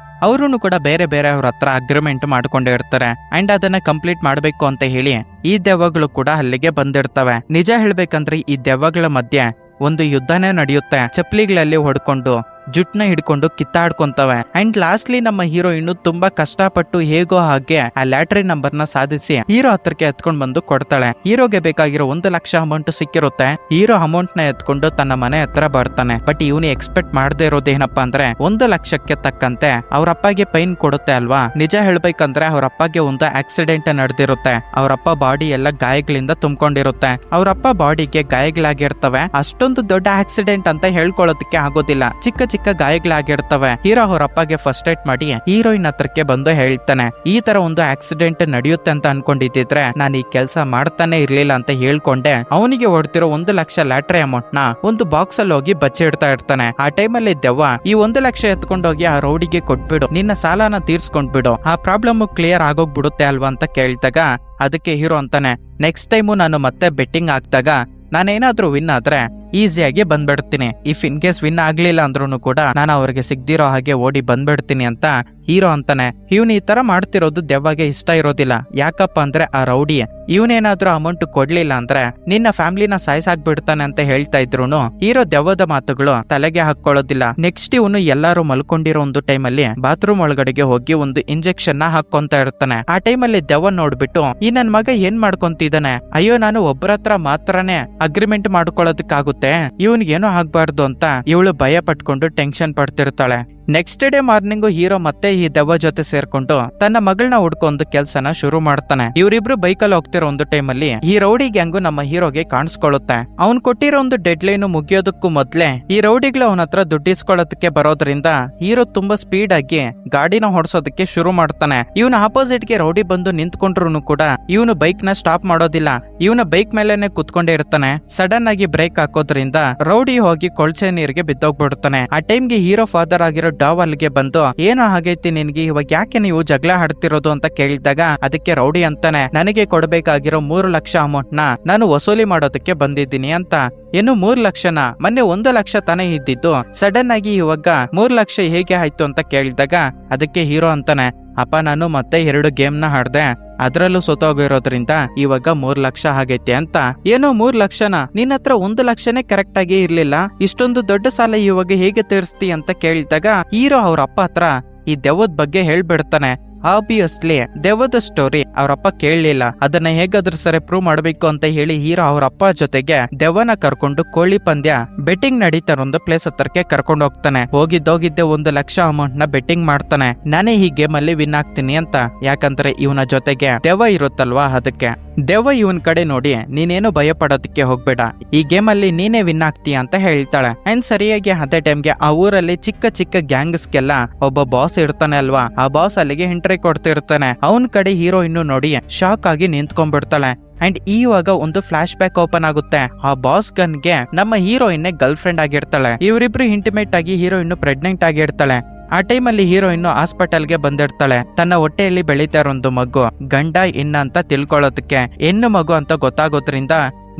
ಅವರು ಕೂಡ ಬೇರೆ ಬೇರೆ ಅವ್ರ ಹತ್ರ ಅಗ್ರಿಮೆಂಟ್ ಮಾಡ್ಕೊಂಡಿರ್ತಾರೆ ಅಂಡ್ ಅದನ್ನ ಕಂಪ್ಲೀಟ್ ಮಾಡ್ಬೇಕು ಅಂತ ಹೇಳಿ ಈ ದೆವ್ವಗಳು ಕೂಡ ಅಲ್ಲಿಗೆ ಬಂದಿರ್ತವೆ. ನಿಜ ಹೇಳ್ಬೇಕಂದ್ರೆ ಈ ದೆವ್ವಗಳ ಮಧ್ಯೆ ಒಂದು ಯುದ್ಧನೇ ನಡೆಯುತ್ತೆ. ಚಪ್ಪಲಿಗಳಲ್ಲಿ ಹೊಡ್ಕೊಂಡು ಜುಟ್ನ ಹಿಡ್ಕೊಂಡು ಕಿತ್ತಾಡ್ಕೊಂತವೆ. ಅಂಡ್ ಲಾಸ್ಟ್ಲಿ ನಮ್ಮ ಹೀರೋ ಇನ್ನು ತುಂಬಾ ಕಷ್ಟಪಟ್ಟು ಹೇಗೋ ಹಾಗೆ ಆ ಲ್ಯಾಟ್ರಿ ನಂಬರ್ ನ ಸಾಧಿಸಿ ಹೀರೋ ಹತ್ರಕ್ಕೆ ಎತ್ಕೊಂಡ್ ಬಂದು ಕೊಡ್ತಾಳೆ. ಹೀರೋಗೆ ಬೇಕಾಗಿರೋ 1,00,000 ಅಮೌಂಟ್ ಸಿಕ್ಕಿರುತ್ತೆ. ಹೀರೋ ಅಮೌಂಟ್ ನ ಎತ್ಕೊಂಡು ತನ್ನ ಮನೆ ಹತ್ರ ಬರ್ತಾನೆ. ಬಟ್ ಇವನು ಎಕ್ಸ್ಪೆಕ್ಟ್ ಮಾಡದೇ ಇರೋದೇನಪ್ಪಾ ಅಂದ್ರೆ 1,00,000ಕ್ಕೆ ತಕ್ಕಂತೆ ಅವ್ರಪ್ಪಗೆ ಪೈನ್ ಕೊಡುತ್ತೆ ಅಲ್ವಾ. ನಿಜ ಹೇಳ್ಬೇಕಂದ್ರೆ ಅವ್ರಪ್ಪಗೆ ಒಂದು ಆಕ್ಸಿಡೆಂಟ್ ನಡೆದಿರುತ್ತೆ. ಅವರಪ್ಪ ಬಾಡಿ ಎಲ್ಲ ಗಾಯಗಳಿಂದ ತುಂಬಿಕೊಂಡಿರುತ್ತೆ. ಅವರಪ್ಪ ಬಾಡಿಗೆ ಗಾಯಗಳಾಗಿರ್ತವೆ. ಅಷ್ಟೊಂದು ದೊಡ್ಡ ಆಕ್ಸಿಡೆಂಟ್ ಅಂತ ಹೇಳ್ಕೊಳ್ಳೋದಕ್ಕೆ ಆಗೋದಿಲ್ಲ, ಚಿಕ್ಕ ಚಿಕ್ಕ ಗಾಯಗಳಾಗಿರ್ತವೆ. ಹೀರೋ ಅವರಪ್ಪಗೆ ಫಸ್ಟ್ ಏಡ್ ಮಾಡಿ ಹೀರೋಯಿನ್ ಹತ್ರಕ್ಕೆ ಬಂದು ಹೇಳ್ತಾನೆ, ಈ ತರ ಒಂದು ಆಕ್ಸಿಡೆಂಟ್ ನಡೆಯುತ್ತೆ ಅಂತ ಅನ್ಕೊಂಡಿದ್ರೆ ನಾನು ಈ ಕೆಲಸ ಮಾಡ್ತಾನೆ ಇರ್ಲಿಲ್ಲ ಅಂತ ಹೇಳ್ಕೊಂಡೆ. ಅವನಿಗೆ ಹೊಡ್ತಿರೋ 1,00,000 ಲ್ಯಾಟ್ರಿ ಅಮೌಂಟ್ ನ ಒಂದು ಬಾಕ್ಸ್ ಅಲ್ಲಿ ಹೋಗಿ ಬಚ್ಚಿಡ್ತಾ ಇರ್ತಾನೆ. ಆ ಟೈಮಲ್ಲಿ ದೆವ್ವ ಈ 1,00,000 ಎತ್ಕೊಂಡೋಗಿ ಆ ರೌಡಿಗೆ ಕೊಟ್ಬಿಡು, ನಿನ್ನ ಸಾಲನ ತೀರ್ಸ್ಕೊಂಡ್ಬಿಡು, ಆ ಪ್ರಾಬ್ಲಮ್ ಕ್ಲಿಯರ್ ಆಗೋಗ್ಬಿಡುತ್ತೆ ಅಲ್ವಾ ಅಂತ ಕೇಳಿದಾಗ ಅದಕ್ಕೆ ಹೀರೋ ಅಂತಾನೆ, ನೆಕ್ಸ್ಟ್ ಟೈಮು ನಾನು ಮತ್ತೆ ಬೆಟ್ಟಿಂಗ್ ಹಾಕ್ದಾಗ ನಾನೇನಾದ್ರೂ ವಿನ್ ಆದ್ರೆ ಈಸಿಯಾಗಿ ಬಂದ್ಬಿಡ್ತೀನಿ, ಇಫ್ ಇನ್ ಕೇಸ್ ವಿನ್ ಆಗ್ಲಿಲ್ಲ ಅಂದ್ರೂ ಕೂಡ ನಾನು ಅವ್ರಿಗೆ ಸಿಗ್ದಿರೋ ಹಾಗೆ ಓಡಿ ಬಂದ್ಬಿಡ್ತೀನಿ ಅಂತ ಹೀರೋ ಅಂತಾನೆ. ಇವನ್ ಈ ತರ ಮಾಡ್ತಿರೋದು ದೆವ್ವಗೆ ಇಷ್ಟ ಇರೋದಿಲ್ಲ. ಯಾಕಪ್ಪ ಅಂದ್ರೆ ಆ ರೌಡಿ ಇವನೇನಾದ್ರೂ ಅಮೌಂಟ್ ಕೊಡ್ಲಿಲ್ಲ ಅಂದ್ರೆ ನಿನ್ನ ಫ್ಯಾಮಿಲಿನ ಸಾಯ್ಸಾಕ್ಬಿಡ್ತಾನೆ ಅಂತ ಹೇಳ್ತಾ ಇದ್ರು ಹೀರೋ ದೆವ್ವದ ಮಾತುಗಳು ತಲೆಗೆ ಹಾಕೊಳ್ಳೋದಿಲ್ಲ. ನೆಕ್ಸ್ಟ್ ಇವನು ಎಲ್ಲಾರು ಮಲ್ಕೊಂಡಿರೋ ಒಂದು ಟೈಮಲ್ಲಿ ಬಾತ್ರೂಮ್ ಒಳಗಡೆಗೆ ಹೋಗಿ ಒಂದು ಇಂಜೆಕ್ಷನ್ ನ ಹಾಕೊಂತ ಇರ್ತಾನೆ. ಆ ಟೈಮಲ್ಲಿ ದೆವ್ವ ನೋಡ್ಬಿಟ್ಟು ಈ ನನ್ ಮಗ ಏನ್ ಮಾಡ್ಕೊಂತಿದ್ದಾನೆ, ಅಯ್ಯೋ ನಾನು ಒಬ್ಬರ ಹತ್ರ ಮಾತ್ರನೇ ಅಗ್ರಿಮೆಂಟ್ ಮಾಡ್ಕೊಳ್ಳೋದಕ್ಕಾಗುತ್ತೆ, ಇವನ್ಗೇನೋ ಆಗ್ಬಾರ್ದು ಅಂತ ಇವಳು ಭಯ ಪಟ್ಕೊಂಡು ಟೆನ್ಷನ್ ಪಡ್ತಿರ್ತಾಳೆ. ನೆಕ್ಸ್ಟ್ ಡೇ ಮಾರ್ನಿಂಗು ಹೀರೋ ಮತ್ತೆ ಈ ದೆವ್ವ ಜೊತೆ ಸೇರ್ಕೊಂಡು ತನ್ನ ಮಗಳನ್ನ ಹುಡ್ಕೊಂಡು ಕೆಲ್ಸನ ಶುರು ಮಾಡ್ತಾನೆ. ಇವರಿಬ್ರು ಬೈಕಲ್ಲಿ ಹೋಗ್ತಿರೋ ಒಂದು ಟೈಮಲ್ಲಿ ಈ ರೌಡಿ ಗ್ಯಾಂಗು ನಮ್ಮ ಹೀರೋಗೆ ಕಾಣಿಸ್ಕೊಳ್ಳುತ್ತೆ. ಅವ್ನ್ ಕೊಟ್ಟಿರೋ ಒಂದು ಡೆಡ್ ಲೈನ್ ಮುಗಿಯೋದಕ್ಕೂ ಮೊದ್ಲೇ ಈ ರೌಡಿಗಳು ಅವನ ಹತ್ರ ದುಡ್ಡಿಸ್ಕೊಳ್ಳೋದಕ್ಕೆ ಬರೋದ್ರಿಂದ ಹೀರೋ ತುಂಬಾ ಸ್ಪೀಡ್ ಆಗಿ ಗಾಡಿನ ಹೊಡ್ಸೋದಕ್ಕೆ ಶುರು ಮಾಡ್ತಾನೆ. ಇವನ ಆಪೋಸಿಟ್ ಗೆ ರೌಡಿ ಬಂದು ನಿಂತ್ಕೊಂಡ್ರು ಕೂಡ ಇವನು ಬೈಕ್ ನ ಸ್ಟಾಪ್ ಮಾಡೋದಿಲ್ಲ. ಇವನ ಬೈಕ್ ಮೇಲೆನೆ ಕುತ್ಕೊಂಡೇ ಇರ್ತಾನೆ. ಸಡನ್ ಆಗಿ ಬ್ರೇಕ್ ಹಾಕೋದ್ರಿಂದ ರೌಡಿ ಹೋಗಿ ಕೊಳ್ಚೆ ನೀರಿಗೆ ಬಿದ್ದೋಗ್ಬಿಡ್ತಾನೆ. ಆ ಟೈಮ್ಗೆ ಹೀರೋ ಫಾದರ್ ಆಗಿರೋ ಡಾವಲ್ಗೆ ಬಂದು ಏನೋ ಆಗೈತಿ ನಿನ್ಗೆ, ಇವಾಗ ಯಾಕೆ ನೀವು ಜಗಳ ಆಡ್ತಿರೋದು ಅಂತ ಕೇಳಿದಾಗ ಅದಕ್ಕೆ ರೌಡಿ ಅಂತಾನೆ, ನನಗೆ ಕೊಡಬೇಕಾಗಿರೋ 3,00,000 ಅಮೌಂಟ್ ನ ನಾನು ವಸೂಲಿ ಮಾಡೋದಕ್ಕೆ ಬಂದಿದ್ದೀನಿ ಅಂತ. ಇನ್ನು 3,00,000ನ ಮೊನ್ನೆ 1,00,000 ತಾನೇ ಇದ್ದಿದ್ದು, ಸಡನ್ ಆಗಿ ಇವಾಗ 3,00,000 ಹೇಗೆ ಆಯ್ತು ಅಂತ ಕೇಳಿದಾಗ ಅದಕ್ಕೆ ಹೀರೋ ಅಂತಾನೆ, ಅಪ್ಪ ನಾನು ಮತ್ತೆ 2 ಗೇಮ್ ನ ಆಡ್ದೆ, ಅದ್ರಲ್ಲೂ ಸೋತೋಗಿರೋದ್ರಿಂದ ಇವಾಗ 3,00,000 ಆಗೈತೆ ಅಂತ. ಏನೋ 3,00,000ನ ನಿನ್ನ ಹತ್ರ 1,00,000ನೇ ಕರೆಕ್ಟ್ ಆಗಿ ಇರ್ಲಿಲ್ಲ, ಇಷ್ಟೊಂದು ದೊಡ್ಡ ಸಾಲ ಇವಾಗ ಹೇಗೆ ತೀರಿಸ್ತಿ ಅಂತ ಕೇಳಿದಾಗ ಹೀರೋ ಅವ್ರ ಅಪ್ಪ ಹತ್ರ ಈ ದೆವ್ವದ ಬಗ್ಗೆ ಹೇಳ್ಬಿಡ್ತಾನೆ. ಆಬ್ವಿಯಸ್ಲಿ ದೆವ್ವದ ಸ್ಟೋರಿ ಅವರಪ್ಪ ಕೇಳಲಿಲ್ಲ. ಅದನ್ನ ಹೇಗಾದ್ರೂ ಸರಿ ಪ್ರೂವ್ ಮಾಡ್ಬೇಕು ಅಂತ ಹೇಳಿ ಹೀರೋ ಅವ್ರ ಅಪ್ಪ ಜೊತೆಗೆ ದೆವ್ವನ ಕರ್ಕೊಂಡು ಕೋಳಿ ಪಂದ್ಯ ಬೆಟ್ಟಿಂಗ್ ನಡೀತಾರ ಒಂದು ಪ್ಲೇಸ್ ಹತ್ರಕ್ಕೆ ಕರ್ಕೊಂಡು ಹೋಗ್ತಾನೆ. ಹೋಗಿದ್ದೆ 1,00,000 ಅಮೌಂಟ್ ನ ಬೆಟ್ಟಿಂಗ್ ಮಾಡ್ತಾನೆ. ನಾನೇ ಈ ಗೇಮ್ ಅಲ್ಲಿ ವಿನ್ ಆಗ್ತೀನಿ ಅಂತ. ಯಾಕಂದ್ರೆ ಇವನ ಜೊತೆಗೆ ದೆವ್ವ ಇರುತ್ತಲ್ವಾ, ಅದಕ್ಕೆ ದೆವ್ವ ಇವನ್ ಕಡೆ ನೋಡಿ ನೀನೇನು ಭಯ ಪಡೋದಕ್ಕೆ ಹೋಗ್ಬೇಡ, ಈ ಗೇಮ್ ಅಲ್ಲಿ ನೀನೇ ವಿನ್ ಆಗ್ತೀಯ ಅಂತ ಹೇಳ್ತಾಳೆ. ಅಂಡ್ ಸರಿಯಾಗಿ ಅದೇ ಟೈಮ್ಗೆ ಆ ಊರಲ್ಲಿ ಚಿಕ್ಕ ಚಿಕ್ಕ ಗ್ಯಾಂಗ್ಸ್ಗೆಲ್ಲ ಒಬ್ಬ ಬಾಸ್ ಇರ್ತಾನೆ ಅಲ್ವಾ, ಆ ಬಾಸ್ ಅಲ್ಲಿಗೆ ಎಂಟ್ರಿ ಕೊಡ್ತಿರ್ತಾನೆ. ಅವನ್ ಕಡೆ ಹೀರೋ ಇನ್ನು ನೋಡಿ ಶಾಕ್ ಆಗಿ ನಿಂತ್ಕೊಂಡ್ಬಿಡ್ತಾಳೆ. ಅಂಡ್ ಇವಾಗ ಒಂದು ಫ್ಲಾಶ್ ಬ್ಯಾಕ್ ಓಪನ್ ಆಗುತ್ತೆ. ಆ ಬಾಸ್ ಗನ್ಗೆ ನಮ್ಮ ಹೀರೋಯಿನ್ ಗರ್ಲ್ ಫ್ರೆಂಡ್ ಆಗಿರ್ತಾಳೆ. ಇವರಿಬ್ರು ಇಂಟಿಮೇಟ್ ಆಗಿ ಹೀರೋಯಿನ್ ಪ್ರೆಗ್ನೆಂಟ್ ಆಗಿರ್ತಾಳೆ. ಆ ಟೈಮಲ್ಲಿ ಹೀರೋಯಿನ್ ಹಾಸ್ಪಿಟಲ್ಗೆ ಬಂದಿರ್ತಾಳೆ. ತನ್ನ ಹೊಟ್ಟೆಯಲ್ಲಿ ಬೆಳೀತಾ ಇರೋ ಒಂದು ಮಗು ಗಂಡ ಹೆಣ್ಣ ಅಂತ ತಿಳ್ಕೊಳ್ಳೋದಕ್ಕೆ ಹೆಣ್ಣು ಮಗು ಅಂತ ಗೊತ್ತಾಗೋದ್ರಿಂದ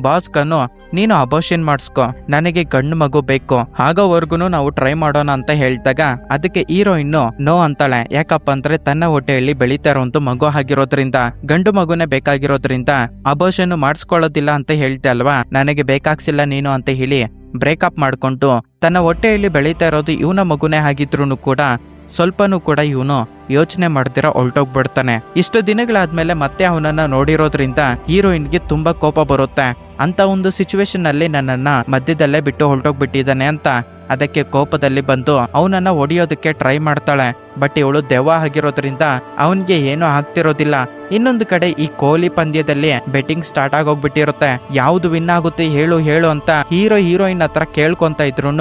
ಬಾಸ್ ಗನ್ನು ನೀನು ಅಬೋಷನ್ ಮಾಡಿಸ್ಕೊ, ನನಗೆ ಗಂಡು ಮಗು ಬೇಕು, ಆಗೋವರ್ಗುನು ನಾವು ಟ್ರೈ ಮಾಡೋಣ ಅಂತ ಹೇಳ್ದಾಗ ಅದಕ್ಕೆ ಹೀರೋಯಿನ್ ನೋ ಅಂತಾಳೆ. ಯಾಕಪ್ಪ ಅಂದ್ರೆ ತನ್ನ ಹೊಟ್ಟೆಯಲ್ಲಿ ಬೆಳೀತಾ ಇರೋಂತ ಮಗು ಆಗಿರೋದ್ರಿಂದ ಗಂಡು ಮಗುನೇ ಬೇಕಾಗಿರೋದ್ರಿಂದ ಅಬೋಷನ್ ಮಾಡಿಸ್ಕೊಳ್ಳೋದಿಲ್ಲ ಅಂತ ಹೇಳ್ತೆ ಅಲ್ವಾ, ನನಗೆ ಬೇಕಾಗ್ಸಿಲ್ಲ ನೀನು ಅಂತ ಹೇಳಿ ಬ್ರೇಕಪ್ ಮಾಡ್ಕೊಂಡು ತನ್ನ ಹೊಟ್ಟೆಯಲ್ಲಿ ಬೆಳೀತಾ ಇರೋದು ಇವನ ಮಗುನೇ ಆಗಿದ್ರು ಕೂಡ ಸ್ವಲ್ಪನೂ ಕೂಡ ಇವನು ಯೋಚನೆ ಮಾಡ್ದಿರ ಹೊರಟೋಗ್ಬಿಡ್ತಾನೆ. ಇಷ್ಟು ದಿನಗಳಾದ್ಮೇಲೆ ಮತ್ತೆ ಅವನನ್ನ ನೋಡಿರೋದ್ರಿಂದ ಹೀರೋಯಿನ್ಗೆ ತುಂಬಾ ಕೋಪ ಬರುತ್ತೆ. ಅಂತ ಒಂದು ಸಿಚುವೇಶನ್ ಅಲ್ಲಿ ನನ್ನನ್ನ ಮಧ್ಯದಲ್ಲೇ ಬಿಟ್ಟು ಹೊರಟೋಗ್ಬಿಟ್ಟಿದ್ದಾನೆ ಅಂತ ಅದಕ್ಕೆ ಕೋಪದಲ್ಲಿ ಬಂದು ಅವನನ್ನ ಹೊಡಿಯೋದಕ್ಕೆ ಟ್ರೈ ಮಾಡ್ತಾಳೆ. ಬಟ್ ಇವಳು ದೆವ್ವ ಆಗಿರೋದ್ರಿಂದ ಅವನ್ಗೆ ಏನೂ ಆಗ್ತಿರೋದಿಲ್ಲ. ಇನ್ನೊಂದು ಕಡೆ ಈ ಕೋಹ್ಲಿ ಪಂದ್ಯದಲ್ಲಿ ಬೆಟ್ಟಿಂಗ್ ಸ್ಟಾರ್ಟ್ ಆಗೋಗ್ಬಿಟ್ಟಿರುತ್ತೆ. ಯಾವ್ದು ವಿನ್ ಆಗುತ್ತೆ ಹೇಳು ಹೇಳು ಅಂತ ಹೀರೋಯಿನ್ ಹತ್ರ ಕೇಳ್ಕೊಂತ ಇದ್ರು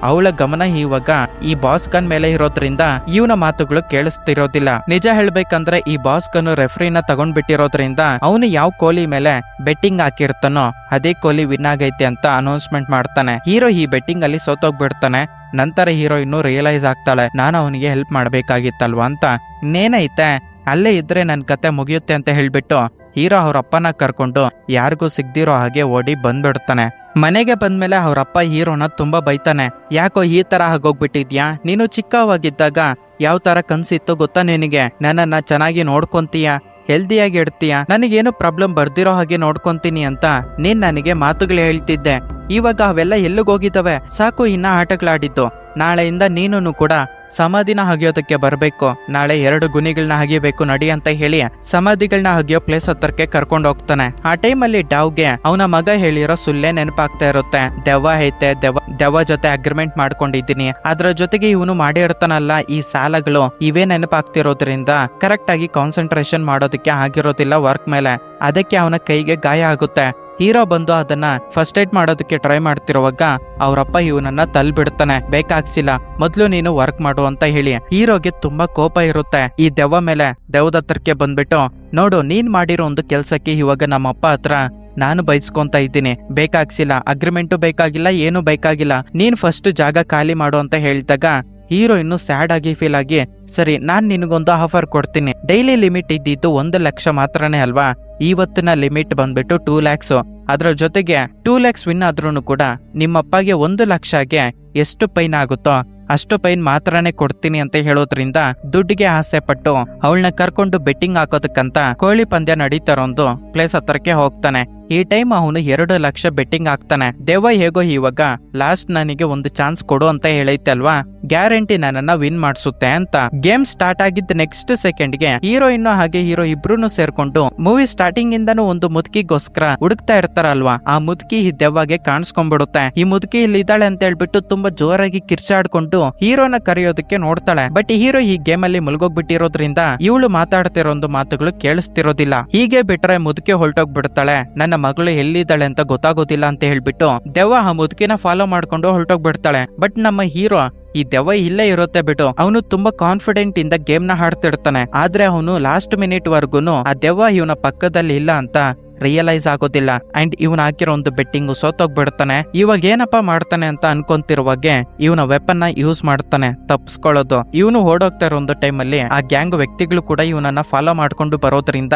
ಅವಳ ಗಮನ ಇವಾಗ ಈ ಬಾಸ್ ಗನ್ ಮೇಲೆ ಇರೋದ್ರಿಂದ ಇವನ ಮಾತುಗಳು ಕೇಳಿಸ್ತಿರೋದಿಲ್ಲ. ನಿಜ ಹೇಳ್ಬೇಕಂದ್ರೆ ಈ ಬಾಸ್ ಗನ್ ರೆಫ್ರಿನ ತಗೊಂಡ್ಬಿಟ್ಟಿರೋದ್ರಿಂದ ಅವನು ಯಾವ ಕೋಹ್ಲಿ ಮೇಲೆ ಬೆಟ್ಟಿಂಗ್ ಹಾಕಿರ್ತಾನೋ ಅದೇ ಕೋಹ್ಲಿ ವಿನ್ ಆಗೈತೆ ಅಂತ ಅನೌನ್ಸ್ಮೆಂಟ್ ಮಾಡ್ತಾನೆ. ಹೀರೋ ಈ ಬೆಟ್ಟಿಂಗ್ ಅಲ್ಲಿ ಸೋತೋಗ್ಬಿಡ್ತಾನೆ. ನಂತರ ಹೀರೋಯಿನ್ ರಿಯಲೈಸ್ ಆಗ್ತಾಳೆ, ನಾನು ಅವನಿಗೆ ಹೆಲ್ಪ್ ಮಾಡ್ಬೇಕಾಗಿತ್ತಲ್ವಾ ಅಂತ. ಇನ್ನೇನೈತೆ ಅಲ್ಲೇ ಇದ್ರೆ ನನ್ ಕತೆ ಮುಗಿಯುತ್ತೆ ಅಂತ ಹೇಳ್ಬಿಟ್ಟು ಹೀರೋ ಅವ್ರ ಅಪ್ಪನ ಕರ್ಕೊಂಡು ಯಾರಿಗೂ ಸಿಗ್ದಿರೋ ಹಾಗೆ ಓಡಿ ಬಂದ್ಬಿಡ್ತಾನೆ. ಮನೆಗೆ ಬಂದ್ಮೇಲೆ ಅವ್ರಪ್ಪ ಹೀರೋನ ತುಂಬಾ ಬೈತಾನೆ. ಯಾಕೋ ಈ ತರ ಆಗೋಗ್ಬಿಟ್ಟಿದ್ಯಾ, ನೀನು ಚಿಕ್ಕವಾಗಿದ್ದಾಗ ಯಾವ ತರ ಕನ್ಸಿತ್ತು ಗೊತ್ತಾ ನಿನಗೆ, ನನ್ನನ್ನ ಚೆನ್ನಾಗಿ ನೋಡ್ಕೊಂತೀಯ, ಹೆಲ್ದಿಯಾಗಿ ಇಡ್ತೀಯ, ನನಗೇನು ಪ್ರಾಬ್ಲಮ್ ಬರ್ದಿರೋ ಹಾಗೆ ನೋಡ್ಕೊಂತೀನಿ ಅಂತ ನೀನ್ ನನಗೆ ಮಾತುಗಳು ಹೇಳ್ತಿದ್ದೆ. ಇವಾಗ ಅವೆಲ್ಲ ಎಲ್ಲಿಗೋಗಿದ್ದಾವೆ, ಸಾಕು ಇನ್ನ ಆಟಗಳಾಡಿದ್ದು. ನಾಳೆಯಿಂದ ನೀನು ಕೂಡ ಸಮಾಧಿನ ಹಗಿಯೋದಕ್ಕೆ ಬರ್ಬೇಕು, ನಾಳೆ 2 ಗುಣಿಗಳನ್ನ ಹಗಿಬೇಕು ನಡಿ ಅಂತ ಹೇಳಿ ಸಮಾಧಿಗಳನ್ನ ಹಗಿಯೋ ಪ್ಲೇಸ್ ಹತ್ರಕ್ಕೆ ಕರ್ಕೊಂಡು ಹೋಗ್ತಾನೆ. ಆ ಟೈಮಲ್ಲಿ ಡಾವ್ಗೆ ಅವನ ಮಗ ಹೇಳಿರೋ ಸುಳ್ಳೆ ನೆನಪಾಗ್ತಾ ಇರುತ್ತೆ. ದೆವ್ವ ಐತೆ, ದೆವ್ವ ಜೊತೆ ಅಗ್ರಿಮೆಂಟ್ ಮಾಡ್ಕೊಂಡಿದ್ದೀನಿ, ಅದ್ರ ಜೊತೆಗೆ ಇವನು ಮಾಡಿರ್ತಾನಲ್ಲ ಈ ಸಾಲಗಳು, ಇವೇ ನೆನಪಾಗ್ತಿರೋದ್ರಿಂದ ಕರೆಕ್ಟ್ ಆಗಿ ಕಾನ್ಸಂಟ್ರೇಷನ್ ಮಾಡೋದಕ್ಕೆ ಆಗಿರೋದಿಲ್ಲ ವರ್ಕ್ ಮೇಲೆ. ಅದಕ್ಕೆ ಅವನ ಕೈಗೆ ಗಾಯ ಆಗುತ್ತೆ. ಹೀರೋ ಬಂದು ಅದನ್ನ ಫಸ್ಟ್ ಏಡ್ ಮಾಡೋದಕ್ಕೆ ಟ್ರೈ ಮಾಡ್ತಿರುವಾಗ ಅವ್ರಪ್ಪ ಇವನನ್ನ ತಳ್ಬಿಡ್ತಾನೆ. ಬೇಕಾಗ್ಸಿಲ್ಲ, ಮೊದ್ಲು ನೀನು ವರ್ಕ್ ಮಾಡು ಅಂತ ಹೇಳಿ. ಹೀರೋಗೆ ತುಂಬಾ ಕೋಪ ಇರುತ್ತೆ ಈ ದೆವ್ವ ಮೇಲೆ. ದೆವ್ವದ ಹತ್ರಕ್ಕೆ ಬಂದ್ಬಿಟ್ಟು, ನೋಡು ನೀನ್ ಮಾಡಿರೋ ಒಂದು ಕೆಲ್ಸಕ್ಕೆ ಇವಾಗ ನಮ್ಮಪ್ಪ ಹತ್ರ ನಾನು ಬೈಸ್ಕೊಂತ ಇದ್ದೀನಿ, ಬೇಕಾಗ್ಸಿಲ್ಲ, ಅಗ್ರಿಮೆಂಟು ಬೇಕಾಗಿಲ್ಲ, ಏನು ಬೇಕಾಗಿಲ್ಲ, ನೀನ್ ಫಸ್ಟ್ ಜಾಗ ಖಾಲಿ ಮಾಡು ಅಂತ ಹೇಳ್ದಾಗ ಹೀರೋ ಇನ್ನು ಸ್ಯಾಡ್ ಆಗಿ ಫೀಲ್ ಆಗಿ, ಸರಿ ನಾನ್ ನಿನಗೊಂದು ಆಫರ್ ಕೊಡ್ತೀನಿ. ಡೈಲಿ ಲಿಮಿಟ್ ಇದ್ದಿದ್ದು 1 ಲಕ್ಷ ಮಾತ್ರನೇ ಅಲ್ವಾ, ಇವತ್ತಿನ ಲಿಮಿಟ್ ಬಂದ್ಬಿಟ್ಟು 2 ಲ್ಯಾಕ್ಸ್. ಅದ್ರ ಜೊತೆಗೆ 2 ಲ್ಯಾಕ್ಸ್ ವಿನ್ ಆದ್ರೂ ಕೂಡ ನಿಮ್ಮಪ್ಪಗೆ 1 ಲಕ್ಷಗೆ ಎಷ್ಟು ಪೈನ್ ಆಗುತ್ತೋ ಅಷ್ಟು ಪೈನ್ ಮಾತ್ರನೇ ಕೊಡ್ತೀನಿ ಅಂತ ಹೇಳೋದ್ರಿಂದ ದುಡ್ಡಿಗೆ ಆಸೆ ಪಟ್ಟು ಅವಳನ್ನ ಕರ್ಕೊಂಡು ಬೆಟ್ಟಿಂಗ್ ಹಾಕೋದಕ್ಕಂತ ಕೋಳಿ ಪಂದ್ಯ ನಡೀತಾರ ಒಂದು ಪ್ಲೇಸ್ ಹತ್ರಕ್ಕೆ ಹೋಗ್ತಾನೆ. ಈ ಟೈಮ್ ಅವನು 2 ಲಕ್ಷ ಬೆಟ್ಟಿಂಗ್ ಹಾಕ್ತಾನೆ. ದೆವ್ವ ಹೇಗೋ ಇವಾಗ ಲಾಸ್ಟ್ ನನಗೆ ಒಂದು ಚಾನ್ಸ್ ಕೊಡು ಅಂತ ಹೇಳೈತೆ ಅಲ್ವಾ, ಗ್ಯಾರಂಟಿ ನನ್ನನ್ನ ವಿನ್ ಮಾಡಿಸುತ್ತೆ ಅಂತ. ಗೇಮ್ ಸ್ಟಾರ್ಟ್ ಆಗಿದ್ದ ನೆಕ್ಸ್ಟ್ ಸೆಕೆಂಡ್ಗೆ ಹೀರೋಯಿನ್ ಹಾಗೆ ಹೀರೋ ಇಬ್ರು ಸೇರ್ಕೊಂಡು ಮೂವಿ ಸ್ಟಾರ್ಟಿಂಗ್ ಇಂದನೂ ಒಂದು ಮುದುಕಿಗೋಸ್ಕರ ಹುಡುಕ್ತಾ ಇರ್ತಾರಲ್ವಾ, ಆ ಮುದುಕಿ ಈ ದೆವ್ವಗೆ ಕಾಣಿಸ್ಕೊಂಡ್ಬಿಡುತ್ತೆ. ಈ ಮುದುಕಿ ಇಲ್ಲಿ ಇದ್ದಾಳೆ ಅಂತ ಹೇಳ್ಬಿಟ್ಟು ತುಂಬಾ ಜೋರಾಗಿ ಕಿರ್ಚಾಡ್ಕೊಂಡು ಹೀರೋನ ಕರೆಯೋದಕ್ಕೆ ನೋಡ್ತಾಳೆ. ಬಟ್ ಹೀರೋ ಈ ಗೇಮ್ ಅಲ್ಲಿ ಮುಳುಗೋಗ್ಬಿಟ್ಟಿರೋದ್ರಿಂದ ಇವಳು ಮಾತಾಡ್ತಿರೋ ಒಂದು ಮಾತುಗಳು ಕೇಳಿಸ್ತಿರೋದಿಲ್ಲ. ಹೀಗೆ ಬಿಟ್ರೆ ಮುದುಕಿ ಹೊರಟೋಗ್ಬಿಡ್ತಾಳೆ. ನನ್ನ ಮಗಳು ಎಲ್ಲಿದ್ದಾಳೆ ಅಂತ ಗೊತ್ತಾಗೋದಿಲ್ಲ ಅಂತ ಹೇಳ್ಬಿಟ್ಟು ದೆವ್ವ ಆ ಮುದುಕಿನ ಫಾಲೋ ಮಾಡ್ಕೊಂಡು ಹೊರಟೋಗ್ಬಿಡ್ತಾಳೆ. ಬಟ್ ನಮ್ಮ ಹೀರೋ ಈ ದೆವ್ವ ಇಲ್ಲೇ ಇರುತ್ತೆ ಬಿಟ್ಟು ಅವನು ತುಂಬಾ ಕಾನ್ಫಿಡೆಂಟ್ ಇಂದ ಗೇಮ್ ನ ಹಾಡ್ತಿರ್ತಾನೆ. ಆದ್ರೆ ಅವನು ಲಾಸ್ಟ್ ಮಿನಿಟ್ ವರ್ಗುನು ಆ ದೆವ್ವ ಇವನ ಪಕ್ಕದಲ್ಲಿ ಇಲ್ಲ ಅಂತ ರಿಯಲೈಸ್ ಆಗೋದಿಲ್ಲ. ಅಂಡ್ ಇವನ್ ಹಾಕಿರೋ ಒಂದು ಬೆಟ್ಟಿಂಗ್ ಸೋತೋಗ್ಬಿಡ್ತಾನೆ. ಇವಾಗ ಏನಪ್ಪಾ ಮಾಡ್ತಾನೆ ಅಂತ ಅನ್ಕೊಂತಿರುವಾಗೆ ಇವನ ವೆಪನ್ ನ ಯೂಸ್ ಮಾಡ್ತಾನೆ ತಪ್ಪಿಸ್ಕೊಳ್ಳೋದು. ಇವನು ಓಡೋಗ್ತಾ ಇರೋ ಒಂದು ಟೈಮಲ್ಲಿ ಆ ಗ್ಯಾಂಗ್ ವ್ಯಕ್ತಿಗಳು ಕೂಡ ಇವನನ್ನ ಫಾಲೋ ಮಾಡ್ಕೊಂಡು ಬರೋದ್ರಿಂದ